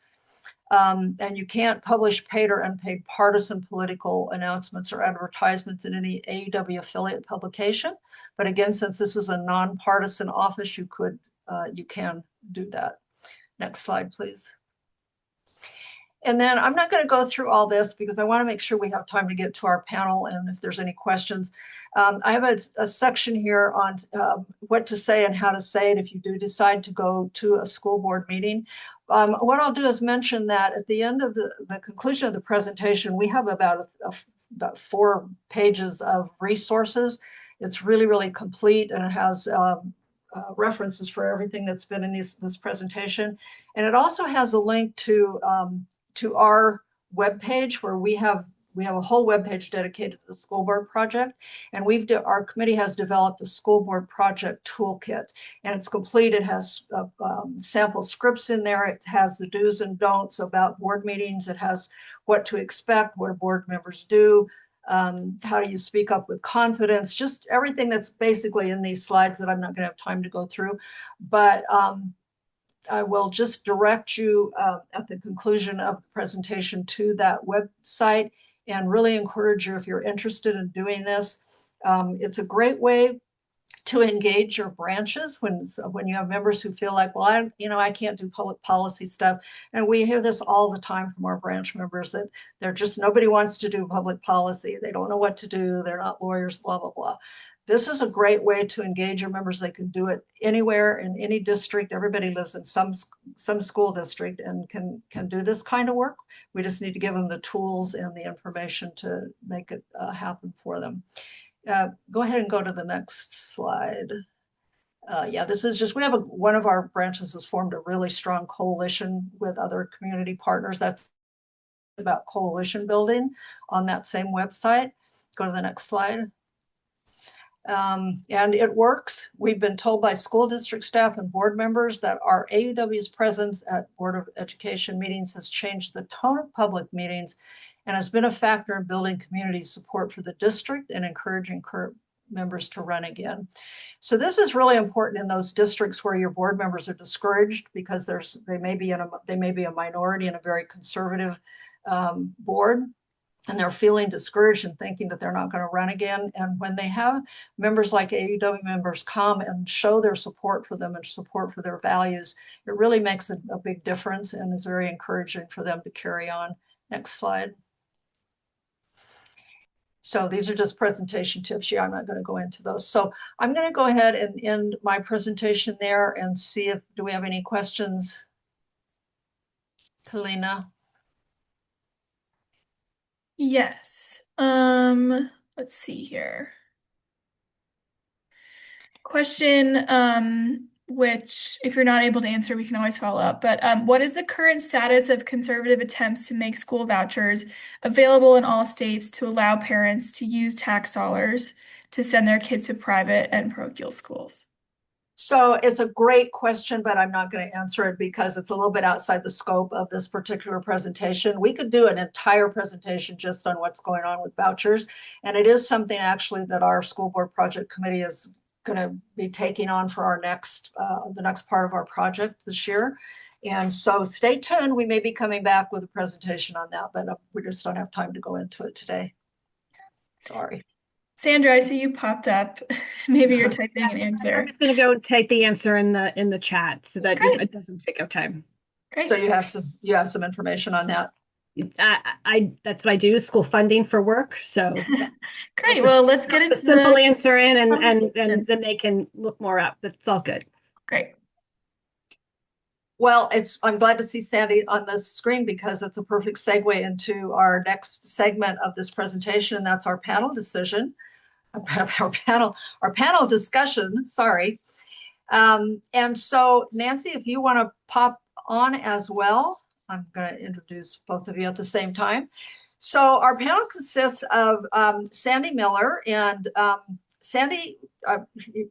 And you can't publish paid or unpaid partisan political announcements or advertisements in any AAUW affiliate publication. But again, since this is a nonpartisan office, you can do that. Next slide, please. And then I'm not going to go through all this because I want to make sure we have time to get to our panel and if there's any questions. I have a section here on what to say and how to say it if you do decide to go to a school board meeting. What I'll do is mention that at the end of the conclusion of the presentation, we have about 4 pages of resources. It's really, really complete, and it has references for everything that's been in this presentation. And it also has a link to our webpage where we have we have a whole webpage dedicated to the school board project, and our committee has developed a school board project toolkit, and it's complete. It has sample scripts in there. It has the do's and don'ts about board meetings. It has what to expect, what board members do, how do you speak up with confidence, just everything that's basically in these slides that I'm not going to have time to go through. But I will just direct you at the conclusion of the presentation to that website and really encourage you, if you're interested in doing this. It's a great way to engage your branches when you have members who feel like, well, I can't do public policy stuff. And we hear this all the time from our branch members that nobody wants to do public policy. They don't know what to do. They're not lawyers, blah, blah, blah. This is a great way to engage your members. They can do it anywhere in any district. Everybody lives in some school district and can do this kind of work. We just need to give them the tools and the information to make it happen for them. Go ahead and go to the next slide. Yeah, this is just, one of our branches has formed a really strong coalition with other community partners. That's about coalition building on that same website. Go to the next slide. And it works. We've been told by school district staff and board members that our AUW's presence at Board of Education meetings has changed the tone of public meetings and has been a factor in building community support for the district and encouraging current members to run again. So this is really important in those districts where your board members are discouraged because they may be a minority in a very conservative board. And they're feeling discouraged and thinking that they're not going to run again. And when they have members like AAUW members come and show their support for them and support for their values, it really makes a big difference and is very encouraging for them to carry on. Next slide. So these are just presentation tips. Yeah, I'm not going to go into those. So I'm going to go ahead and end my presentation there and see do we have any questions? Kalina? Yes. Let's see here. Question, which if you're not able to answer, we can always follow up. But what is the current status of conservative attempts to make school vouchers available in all states to allow parents to use tax dollars to send their kids to private and parochial schools? So it's a great question, but I'm not going to answer it because it's a little bit outside the scope of this particular presentation. We could do an entire presentation just on what's going on with vouchers. And it is something actually that our school board project committee is going to be taking on for our the next part of our project this year. And so stay tuned. We may be coming back with a presentation on that, but we just don't have time to go into it today. Sorry. Sandra, I see you popped up. Maybe you're typing an answer. I'm just going to go type the answer in the chat so that it doesn't take up time. Great. So you have some information on that. That's what I do, school funding for work. So great. Well, let's get into the simple answer in and then they can look more up. That's all good. Great. Well, I'm glad to see Sandy on the screen because it's a perfect segue into our next segment of this presentation, and that's our panel decision. Our panel discussion, sorry. And so Nancy, if you want to pop on as well, I'm going to introduce both of you at the same time. So our panel consists of Sandy Miller, and Sandy,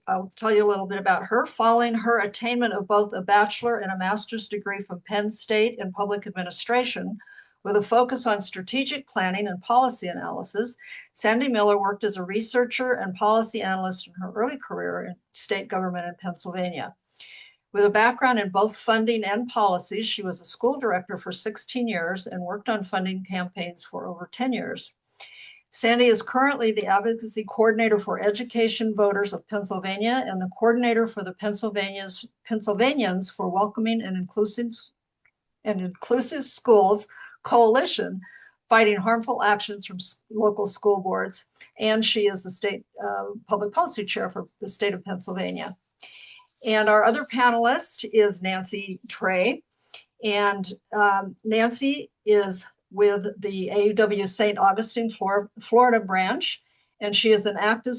I'll tell you a little bit about her. Following her attainment of both a bachelor and a master's degree from Penn State in public administration, with a focus on strategic planning and policy analysis, Sandy Miller worked as a researcher and policy analyst in her early career in state government in Pennsylvania. With a background in both funding and policies, she was a school director for 16 years and worked on funding campaigns for over 10 years. Sandy is currently the advocacy coordinator for Education Voters of Pennsylvania and the coordinator for the Pennsylvanians for Welcoming and Inclusive Schools Coalition, fighting harmful actions from local school boards. And she is the state public policy chair for the state of Pennsylvania. And our other panelist is Nancy Trey. And Nancy is with the AUW St. Augustine, Florida branch, and she is an active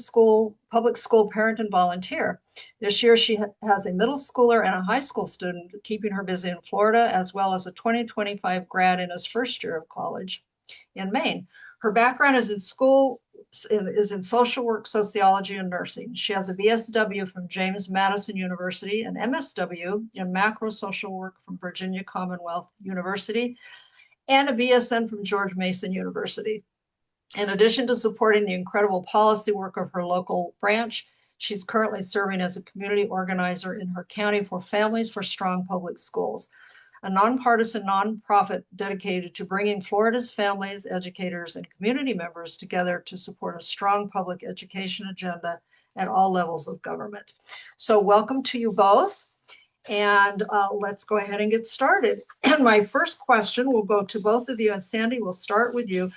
public school parent and volunteer. This year, she has a middle schooler and a high school student keeping her busy in Florida, as well as a 2025 grad in his first year of college in Maine. Her background is in social work, sociology, and nursing. She has a BSW from James Madison University, an MSW in macro social work from Virginia Commonwealth University, and a BSN from George Mason University. In addition to supporting the incredible policy work of her local branch, she's currently serving as a community organizer in her county for Families for Strong Public Schools, a nonpartisan nonprofit dedicated to bringing Florida's families, educators, and community members together to support a strong public education agenda at all levels of government. So welcome to you both. And let's go ahead and get started. And my first question will go to both of you, and Sandy, we'll start with you.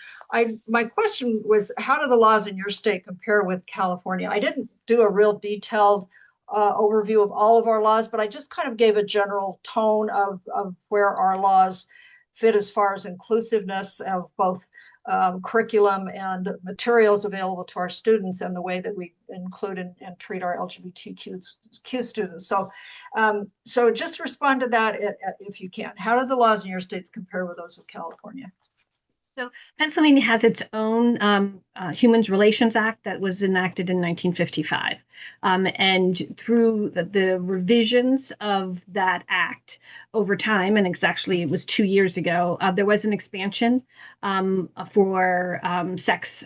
My question was, how do the laws in your state compare with California? I didn't do a real detailed overview of all of our laws, but I just kind of gave a general tone of where our laws fit as far as inclusiveness of both curriculum and materials available to our students and the way that we include and treat our LGBTQ students. So just respond to that if you can. How do the laws in your states compare with those of California? So Pennsylvania has its own Human Relations Act that was enacted in 1955. And through the revisions of that act over time, and it was 2 years ago, there was an expansion for sex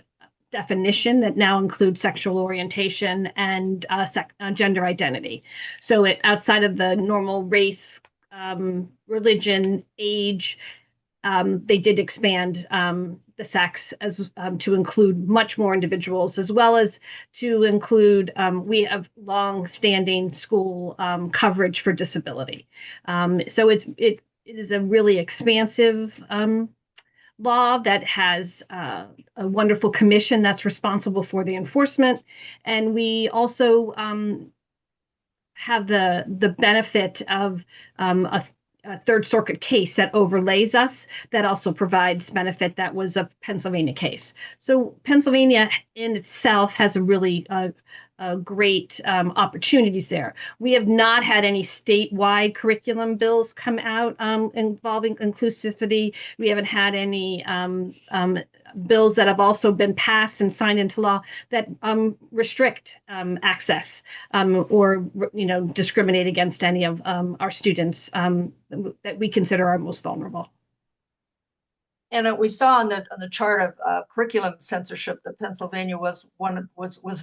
definition that now includes sexual orientation and gender identity. So outside of the normal race, religion, age, they did expand the sex as to include much more individuals, as well as to include, we have long-standing school coverage for disability. So it is a really expansive law that has a wonderful commission that's responsible for the enforcement. And we also have the benefit of a Third Circuit case that overlays us that also provides benefit that was a Pennsylvania case. So Pennsylvania in itself has a really great opportunities there. We have not had any statewide curriculum bills come out involving inclusivity. We haven't had any bills that have also been passed and signed into law that restrict access or discriminate against any of our students that we consider our most vulnerable. And we saw on the chart of curriculum censorship that Pennsylvania was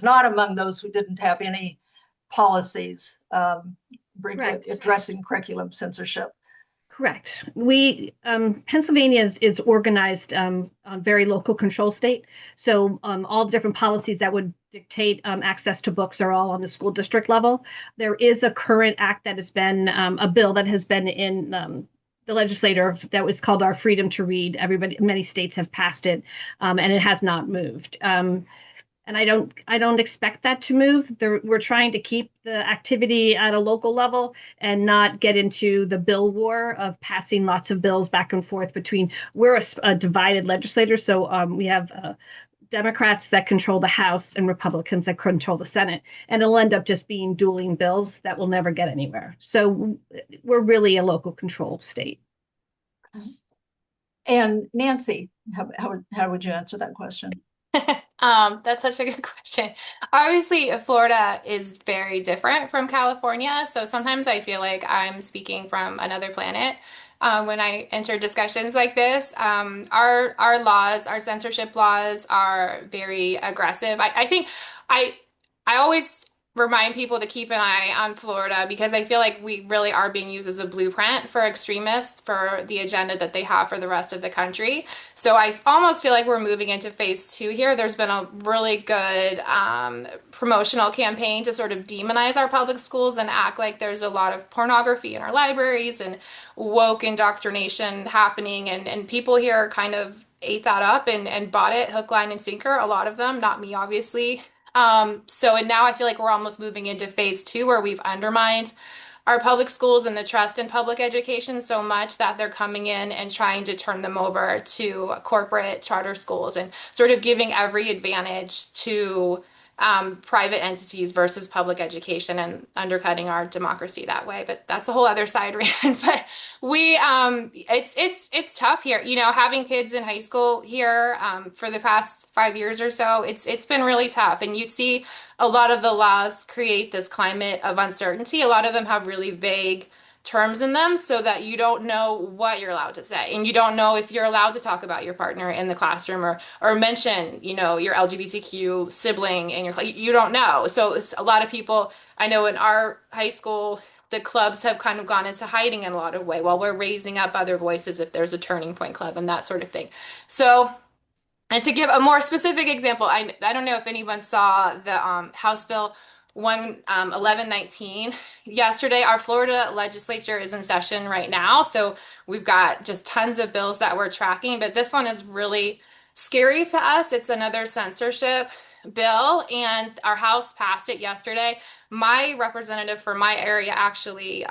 not among those who didn't have any policies addressing curriculum censorship. Correct. Pennsylvania is organized a very local control state. So all the different policies that would dictate access to books are all on the school district level. There is a current act that has been a bill that has been in the legislature that was called Our Freedom to Read. Many states have passed it, and it has not moved. And I don't expect that to move. We're trying to keep the activity at a local level and not get into the bill war of passing lots of bills back and forth between. We're a divided legislature, so we have Democrats that control the House and Republicans that control the Senate, and it'll end up just being dueling bills that will never get anywhere. So we're really a local control state. And Nancy, how would you answer that question? That's such a good question. Obviously, Florida is very different from California, so sometimes I feel like I'm speaking from another planet when I enter discussions like this. Our laws, our censorship laws, are very aggressive. I think I always remind people to keep an eye on Florida because I feel like we really are being used as a blueprint for extremists for the agenda that they have for the rest of the country. So I almost feel like we're moving into phase 2 here. There's been a really good promotional campaign to sort of demonize our public schools and act like there's a lot of pornography in our libraries and woke indoctrination happening. And people here kind of ate that up and bought it hook, line, and sinker. A lot of them, not me, obviously. And now I feel like we're almost moving into phase 2 where we've undermined our public schools and the trust in public education so much that they're coming in and trying to turn them over to corporate charter schools and sort of giving every advantage to private entities versus public education and undercutting our democracy that way. But that's a whole other side rant. But it's tough here. You know, having kids in high school here for the past 5 years or so, it's been really tough. And you see a lot of the laws create this climate of uncertainty. A lot of them have really vague terms in them so that you don't know what you're allowed to say, and you don't know if you're allowed to talk about your partner in the classroom or mention, you know, your LGBTQ sibling in your class. You don't know. So it's a lot of people I know in our high school, the clubs have kind of gone into hiding in a lot of way while we're raising up other voices if there's a turning point club and that sort of thing. So, and to give a more specific example, I don't know if anyone saw the House Bill 1119 yesterday. Our Florida legislature is in session right now, so we've got just tons of bills that we're tracking, but this one is really scary to us. It's another censorship bill, and our House passed it yesterday. My representative for my area actually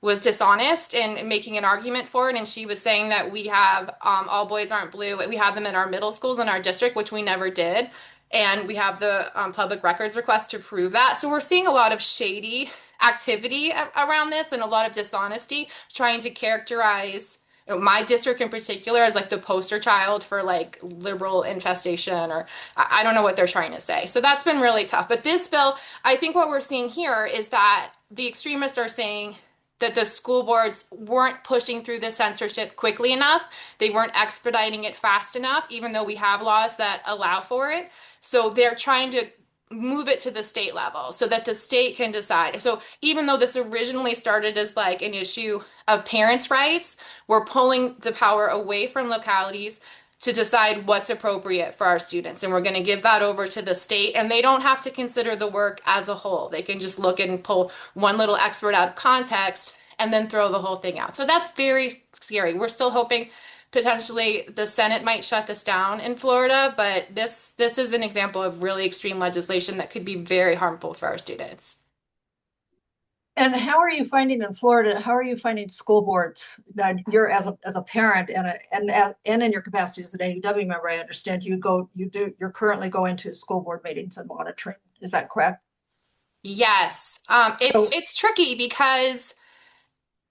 was dishonest in making an argument for it. And she was saying that we have all boys aren't blue. We have them in our middle schools in our district, which we never did. And we have the public records request to prove that. So we're seeing a lot of shady activity around this and a lot of dishonesty, trying to characterize, you know, my district in particular as like the poster child for like liberal infestation, or I don't know what they're trying to say. So that's been really tough. But this bill, I think what we're seeing here is that the extremists are saying that the school boards weren't pushing through the censorship quickly enough. They weren't expediting it fast enough, even though we have laws that allow for it. So they're trying to move it to the state level so that the state can decide. So even though this originally started as like an issue of parents' rights, we're pulling the power away from localities to decide what's appropriate for our students. And we're going to give that over to the state, and they don't have to consider the work as a whole. They can just look and pull one little expert out of context and then throw the whole thing out. So that's very scary. We're still hoping potentially the Senate might shut this down in Florida, but this is an example of really extreme legislation that could be very harmful for our students. And how are you finding in Florida, how are you finding school boards? Now, you're as a parent and in your capacity as an AAUW member, I understand you're currently going to school board meetings and monitoring. Is that correct? Yes. It's tricky because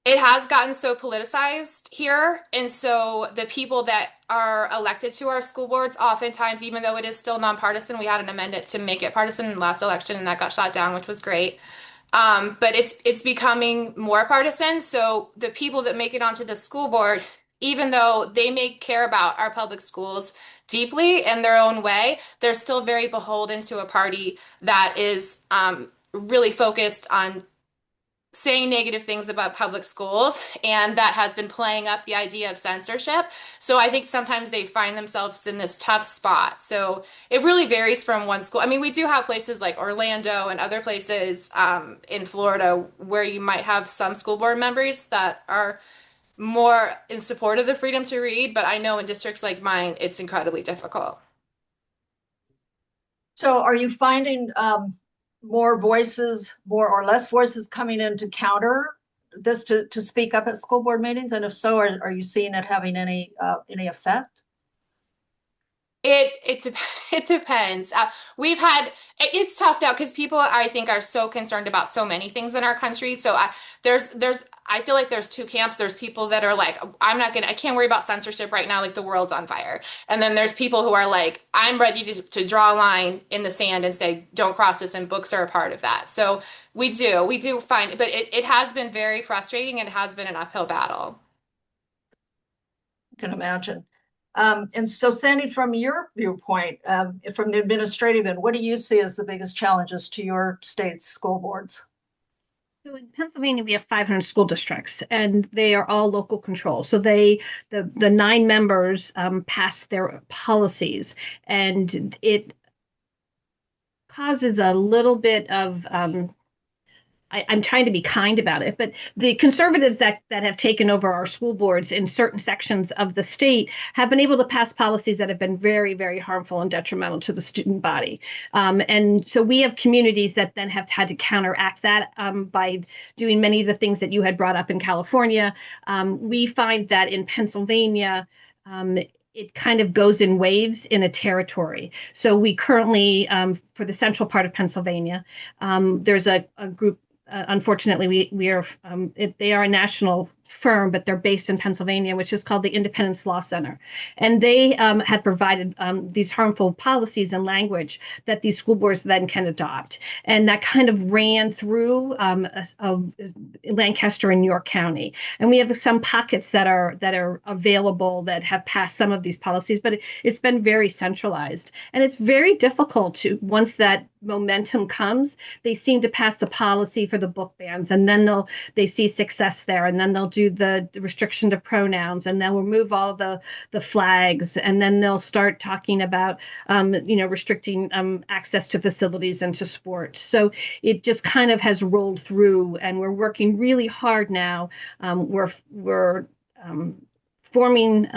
it has gotten so politicized here. And so the people that are elected to our school boards, oftentimes, even though it is still nonpartisan, we had an amendment to make it partisan in the last election, and that got shot down, which was great. But it's becoming more partisan. So the people that make it onto the school board, even though they may care about our public schools deeply in their own way, they're still very beholden to a party that is really focused on saying negative things about public schools, and that has been playing up the idea of censorship. So I think sometimes they find themselves in this tough spot. So it really varies from one school. I mean, we do have places like Orlando and other places in Florida where you might have some school board members that are more in support of the freedom to read, but I know in districts like mine, it's incredibly difficult. So are you finding more voices, more or less voices coming in to counter this, to speak up at school board meetings? And if so, are you seeing it having any effect? It depends. It's tough now because people I think are so concerned about so many things in our country. So I feel like there's two camps. There's people that are like, I can't worry about censorship right now, like the world's on fire. And then there's people who are like, I'm ready to draw a line in the sand and say, don't cross this, and books are a part of that. So we do find, but it has been very frustrating, and it has been an uphill battle. I can imagine. And so, Sandy, from your viewpoint, from the administrative end, what do you see as the biggest challenges to your state's school boards? So in Pennsylvania, we have 500 school districts, and they are all local control. So the 9 members pass their policies, and it causes a little bit of I'm trying to be kind about it, but the conservatives that have taken over our school boards in certain sections of the state have been able to pass policies that have been very, very harmful and detrimental to the student body. And so we have communities that then have had to counteract that by doing many of the things that you had brought up in California. We find that in Pennsylvania, it kind of goes in waves in a territory. So we currently, for the central part of Pennsylvania, there's a group. Unfortunately, we are they are a national firm, but they're based in Pennsylvania, which is called the Independence Law Center, and they have provided these harmful policies and language that these school boards then can adopt, and that kind of ran through Lancaster and York County, and we have some pockets that are available that have passed some of these policies, but it's been very centralized, and it's very difficult to once that momentum comes, they seem to pass the policy for the book bans, and then they see success there, and then they'll do the restriction to pronouns, and then we'll remove all the flags, and then they'll start talking about restricting access to facilities and to sports. So it just kind of has rolled through, and we're working really hard now. We're forming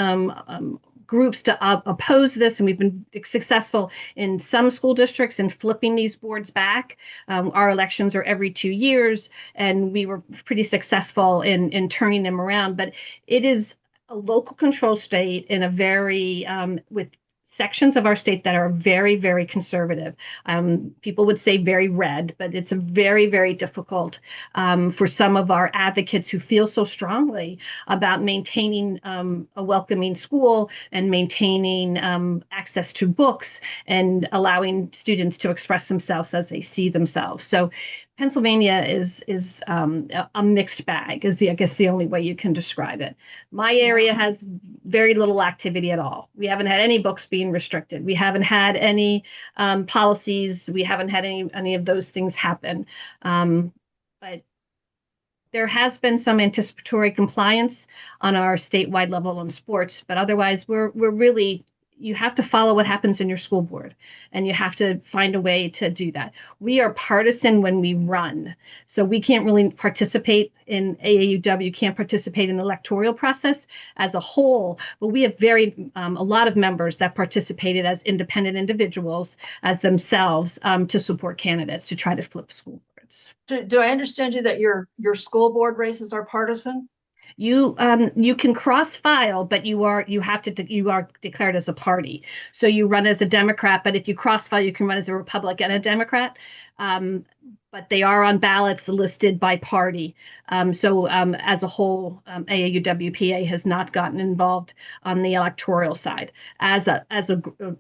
groups to oppose this, and we've been successful in some school districts in flipping these boards back. Our elections are every 2 years, and we were pretty successful in turning them around. But it is a local control state in a very with sections of our state that are very, very conservative. People would say very red, but it's a very, very difficult for some of our advocates who feel so strongly about maintaining a welcoming school and maintaining access to books and allowing students to express themselves as they see themselves. So Pennsylvania is a mixed bag, I guess the only way you can describe it. My area has very little activity at all. We haven't had any books being restricted. We haven't had any policies. We haven't had any of those things happen. But there has been some anticipatory compliance on our statewide level on sports, but otherwise we're really, you have to follow what happens in your school board, and you have to find a way to do that. We are partisan when we run, so we can't really participate in AAUW, can't participate in the electoral process as a whole, but we have a lot of members that participated as independent individuals, as themselves, to support candidates to try to flip school boards. Do I understand you that your school board races are partisan? You can cross file, but you are declared as a party. So you run as a Democrat, but if you cross file, you can run as a Republican and a Democrat. But they are on ballots listed by party. So as a whole, AAUWPA has not gotten involved on the electoral side. As a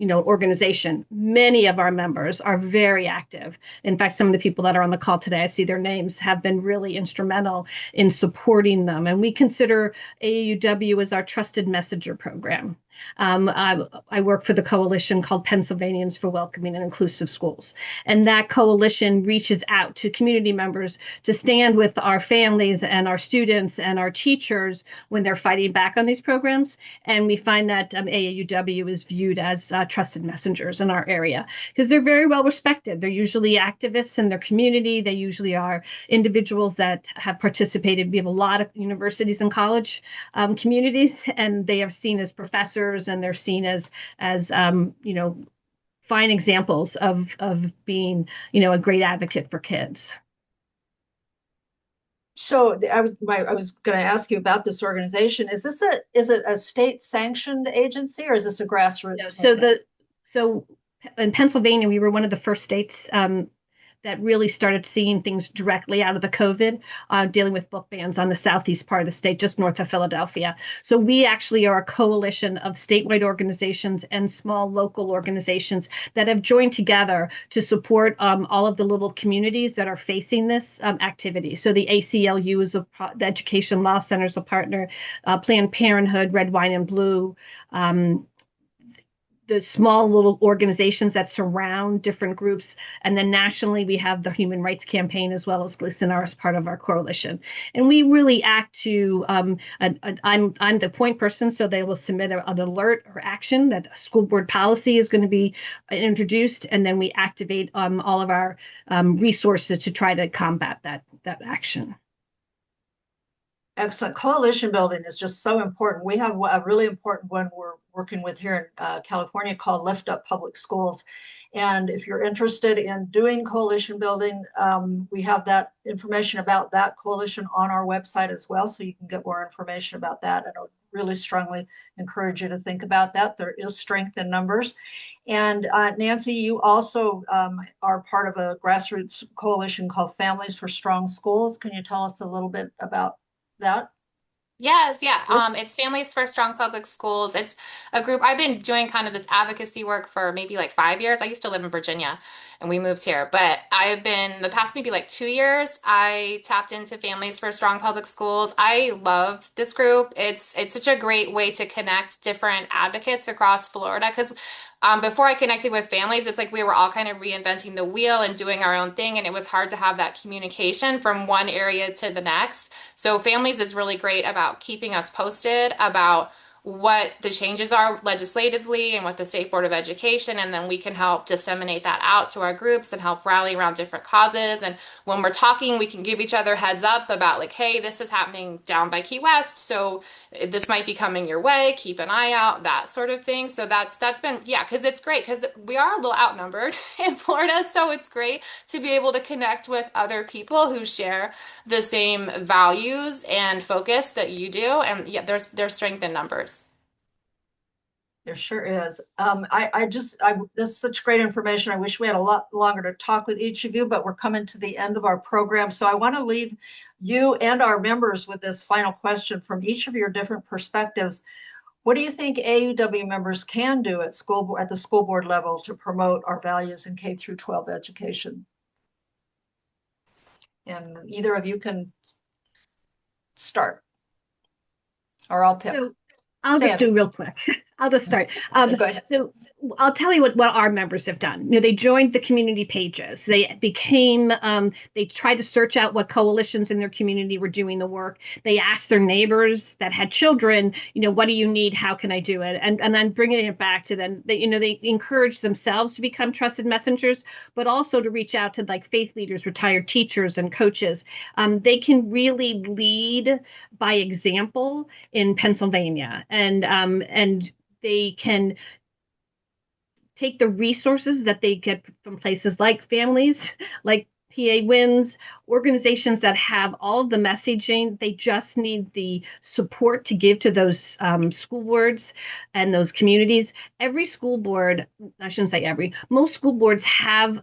organization, many of our members are very active. In fact, some of the people that are on the call today, I see their names, have been really instrumental in supporting them. And we consider AAUW as our trusted messenger program. I work for the coalition called Pennsylvanians for Welcoming and Inclusive Schools. And that coalition reaches out to community members to stand with our families and our students and our teachers when they're fighting back on these programs. And we find that AAUW is viewed as trusted messengers in our area because they're very well respected. They're usually activists in their community. They usually are individuals that have participated. We have a lot of universities and college communities, and they are seen as professors, and they're seen as fine examples of being a great advocate for kids. So I was going to ask you about this organization. Is it a state sanctioned agency, or is this a grassroots? So in Pennsylvania, we were one of the first states that really started seeing things directly out of the COVID, dealing with book bans on the southeast part of the state, just north of Philadelphia. So we actually are a coalition of statewide organizations and small local organizations that have joined together to support all of the little communities that are facing this activity. So the ACLU is the Education Law Center is a partner, Planned Parenthood, Red, Wine, and Blue, the small little organizations that surround different groups. And then nationally, we have the Human Rights Campaign as well as GLSENR as part of our coalition. And we really act to, I'm the point person, so they will submit an alert or action that a school board policy is going to be introduced. And then we activate all of our resources to try to combat that action. Excellent. Coalition building is just so important. We have a really important one we're working with here in California called Lift Up Public Schools. And if you're interested in doing coalition building, we have that information about that coalition on our website as well. So you can get more information about that. And I would really strongly encourage you to think about that. There is strength in numbers. And Nancy, you also are part of a grassroots coalition called Families for Strong Schools. Can you tell us a little bit about that? Yes, yeah. It's Families for Strong Public Schools. It's a group. I've been doing kind of this advocacy work for maybe like 5 years. I used to live in Virginia and we moved here, but I've been the past maybe like 2 years, I tapped into Families for Strong Public Schools. I love this group. It's such a great way to connect different advocates across Florida because before I connected with families, it's like we were all kind of reinventing the wheel and doing our own thing, and it was hard to have that communication from one area to the next. So Families is really great about keeping us posted about what the changes are legislatively and with the State Board of Education, and then we can help disseminate that out to our groups and help rally around different causes. And when we're talking, we can give each other heads up about like, hey, this is happening down by Key West, so this might be coming your way, keep an eye out, that sort of thing. So that's been, yeah, because it's great because we are a little outnumbered in Florida, so it's great to be able to connect with other people who share the same values and focus that you do. And yeah, there's strength in numbers. There sure is. This is such great information. I wish we had a lot longer to talk with each of you, but we're coming to the end of our program. So I want to leave you and our members with this final question from each of your different perspectives. What do you think AUW members can do at the school board level to promote our values in K through 12 education? And either of you can start, or I'll pick. So I'll just do real quick. I'll just start. Go ahead. So I'll tell you what our members have done. They joined the community pages. They became, they tried to search out what coalitions in their community were doing the work. They asked their neighbors that had children, what do you need? How can I do it? And then bringing it back to them, they encourage themselves to become trusted messengers, but also to reach out to like faith leaders, retired teachers, and coaches. They can really lead by example in Pennsylvania, and they can take the resources that they get from places like Families, like PA Wins, organizations that have all of the messaging. They just need the support to give to those school boards and those communities. Every school board, I shouldn't say every, most school boards have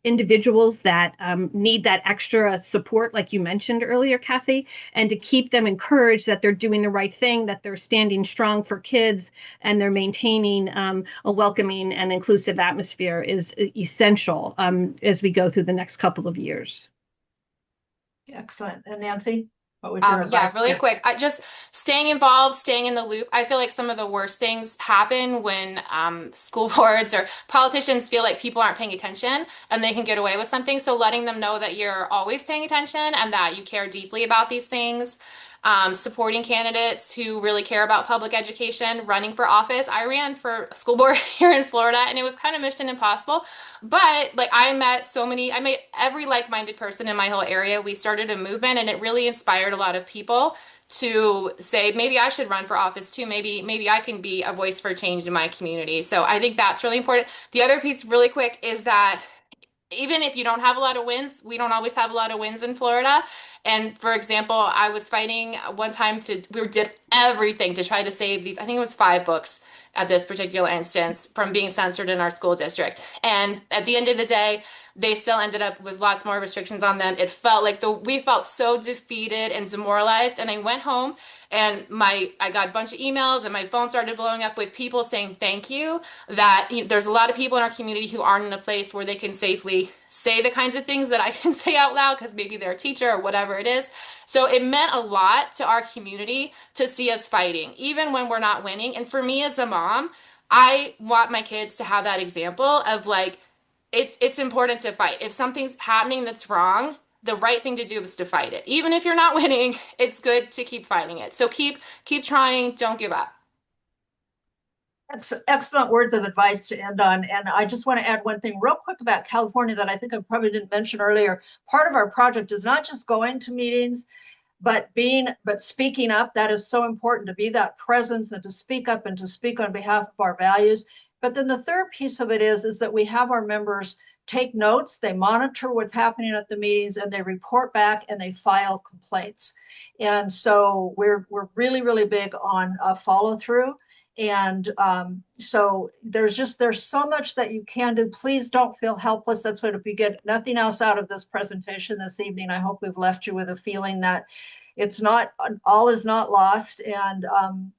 individuals that need that extra support, like you mentioned earlier, Kathy, and to keep them encouraged that they're doing the right thing, that they're standing strong for kids, and they're maintaining a welcoming and inclusive atmosphere is essential as we go through the next couple of years. Excellent. And Nancy, what would your advice really be? quick. I just staying involved, staying in the loop. I feel like some of the worst things happen when school boards or politicians feel like people aren't paying attention and they can get away with something. So letting them know that you're always paying attention and that you care deeply about these things. Supporting candidates who really care about public education, running for office. I ran for school board here in Florida and it was kind of mission impossible. But like I met every like-minded person in my whole area. We started a movement and it really inspired a lot of people to say, maybe I should run for office too. Maybe I can be a voice for change in my community. So I think that's really important. The other piece really quick is that even if you don't have a lot of wins, we don't always have a lot of wins in Florida. And for example, I was fighting one time we did everything to try to save these, I think it was 5 books at this particular instance from being censored in our school district. And at the end of the day, they still ended up with lots more restrictions on them. It felt like we felt so defeated and demoralized. And I went home and I got a bunch of emails and my phone started blowing up with people saying thank you, that there's a lot of people in our community who aren't in a place where they can safely say the kinds of things that I can say out loud because maybe they're a teacher or whatever it is. So it meant a lot to our community to see us fighting, even when we're not winning. And for me as a mom, I want my kids to have that example of like, it's important to fight. If something's happening that's wrong, the right thing to do is to fight it. Even if you're not winning, it's good to keep fighting it. So keep trying, don't give up. That's excellent words of advice to end on. And I just want to add one thing real quick about California that I think I probably didn't mention earlier. Part of our project is not just going to meetings but speaking up, that is so important, to be that presence and to speak up and to speak on behalf of our values. But then the third piece of it is that we have our members take notes, they monitor what's happening at the meetings, and they report back and they file complaints. And so we're really, really big on follow through. And so there's so much that you can do. Please don't feel helpless. That's what, if you get nothing else out of this presentation this evening, I hope we've left you with a feeling that it's not, all is not lost. And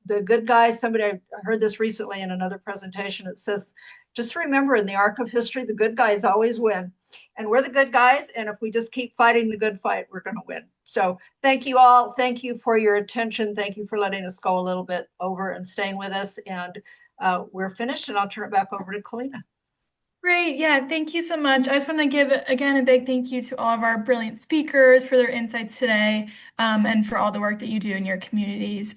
the good guys, I heard this recently in another presentation, it says, just remember, in the arc of history, the good guys always win. And we're the good guys. And if we just keep fighting the good fight, we're going to win. So thank you all. Thank you for your attention. Thank you for letting us go a little bit over and staying with us. And we're finished, and I'll turn it back over to Kalina. Great. Yeah, thank you so much. I just want to give, again, a big thank you to all of our brilliant speakers for their insights today, and for all the work that you do in your communities.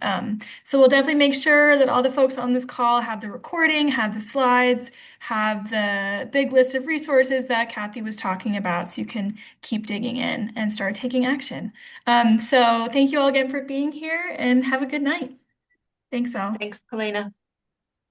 So we'll definitely make sure that all the folks on this call have the recording, have the slides, have the big list of resources that Kathy was talking about, so you can keep digging in and start taking action. So thank you all again for being here, and have a good night. Thanks all. Thanks, Kalina.